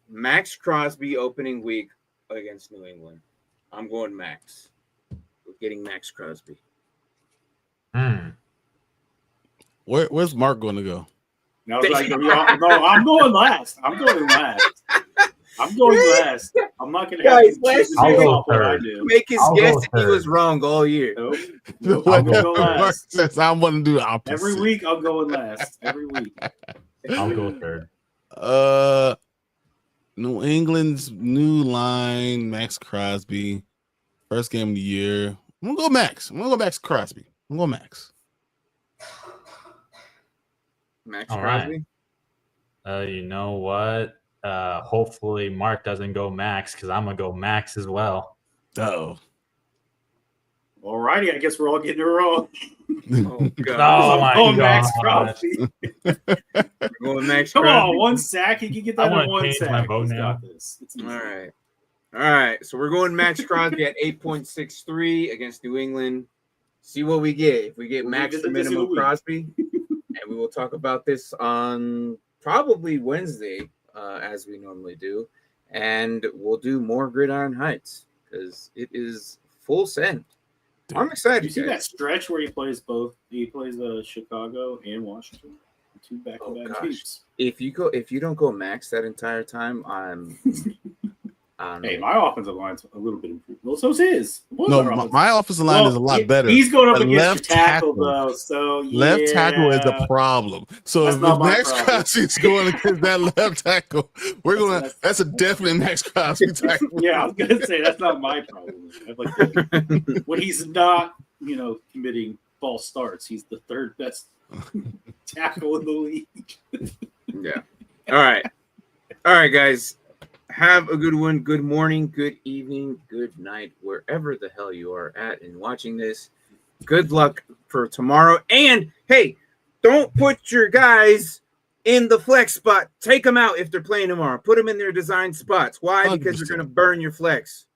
Max Crosby opening week against New England. I'm going Max. We're getting Max Crosby. Where's Mark going to go? No, I'm going last. I'm going last. I'm not going to have to choose what I do. Make his guess he was wrong all year. Nope. I'm going to go last. Says I want to do the opposite. Every week I'm going last. Every week. I'll go third. New England's new line, Max Crosby. First game of the year. I'm going to go Max. I'm going to go Max Crosby. I'm going Max. Max All Crosby? Right. You know what? Hopefully Mark doesn't go Max because I'm going to go Max as well. Oh. All righty. I guess we're all getting it wrong. Oh, God. Oh, my God. Max Crosby. We're going Max Come Crosby. on. One sack. You can get that in one sack. My vote now. All right. So we're going Max Crosby at 8.63 against New England. See what we get. If we get Max for minimum Crosby, and we will talk about this on probably Wednesday, as we normally do, and we'll do more Gridiron Heights because it is full send. I'm excited. You see that stretch where he plays both? He plays Chicago and Washington, 2 back-to-back weeks. If you don't go Max that entire time, Hey, my offensive line's a little bit improved. Well, so's his. No, my offensive line is a lot better. He's going up against your tackle, though. So left tackle is the problem. So if Max Crosby is going against that left tackle, that's a definite Max Crosby tackle. Yeah, I was gonna say that's not my problem. Like, when he's not, committing false starts, he's the 3rd best tackle in the league. Yeah. All right, guys. Have a good one. Good morning, good evening, good night, wherever the hell you are at and watching this. Good luck for tomorrow. And, hey, don't put your guys in the flex spot. Take them out if they're playing tomorrow. Put them in their designed spots. Why? Because you're going to burn your flex.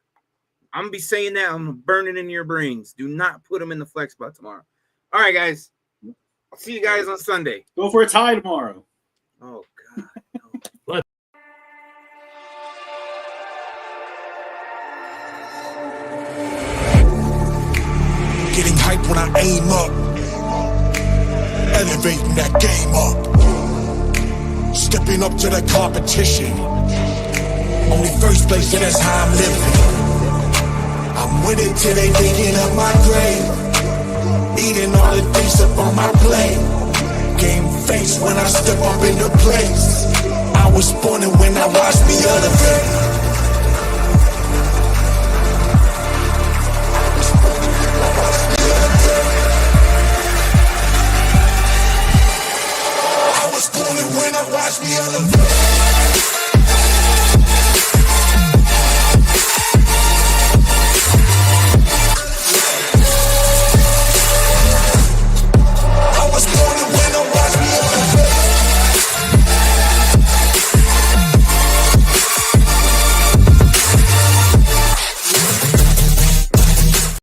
I'm going to be saying that. I'm going to burn it in your brains. Do not put them in the flex spot tomorrow. All right, guys. I'll see you guys on Sunday. Go for a tie tomorrow. Oh, God. Getting hype when I aim up, elevating that game up, stepping up to the competition. Only first place, yeah, that's how I'm living. I'm with it till they digging up my grave, eating all the things up on my plate. Game face when I step up into place. I was born and when I watched me elevate.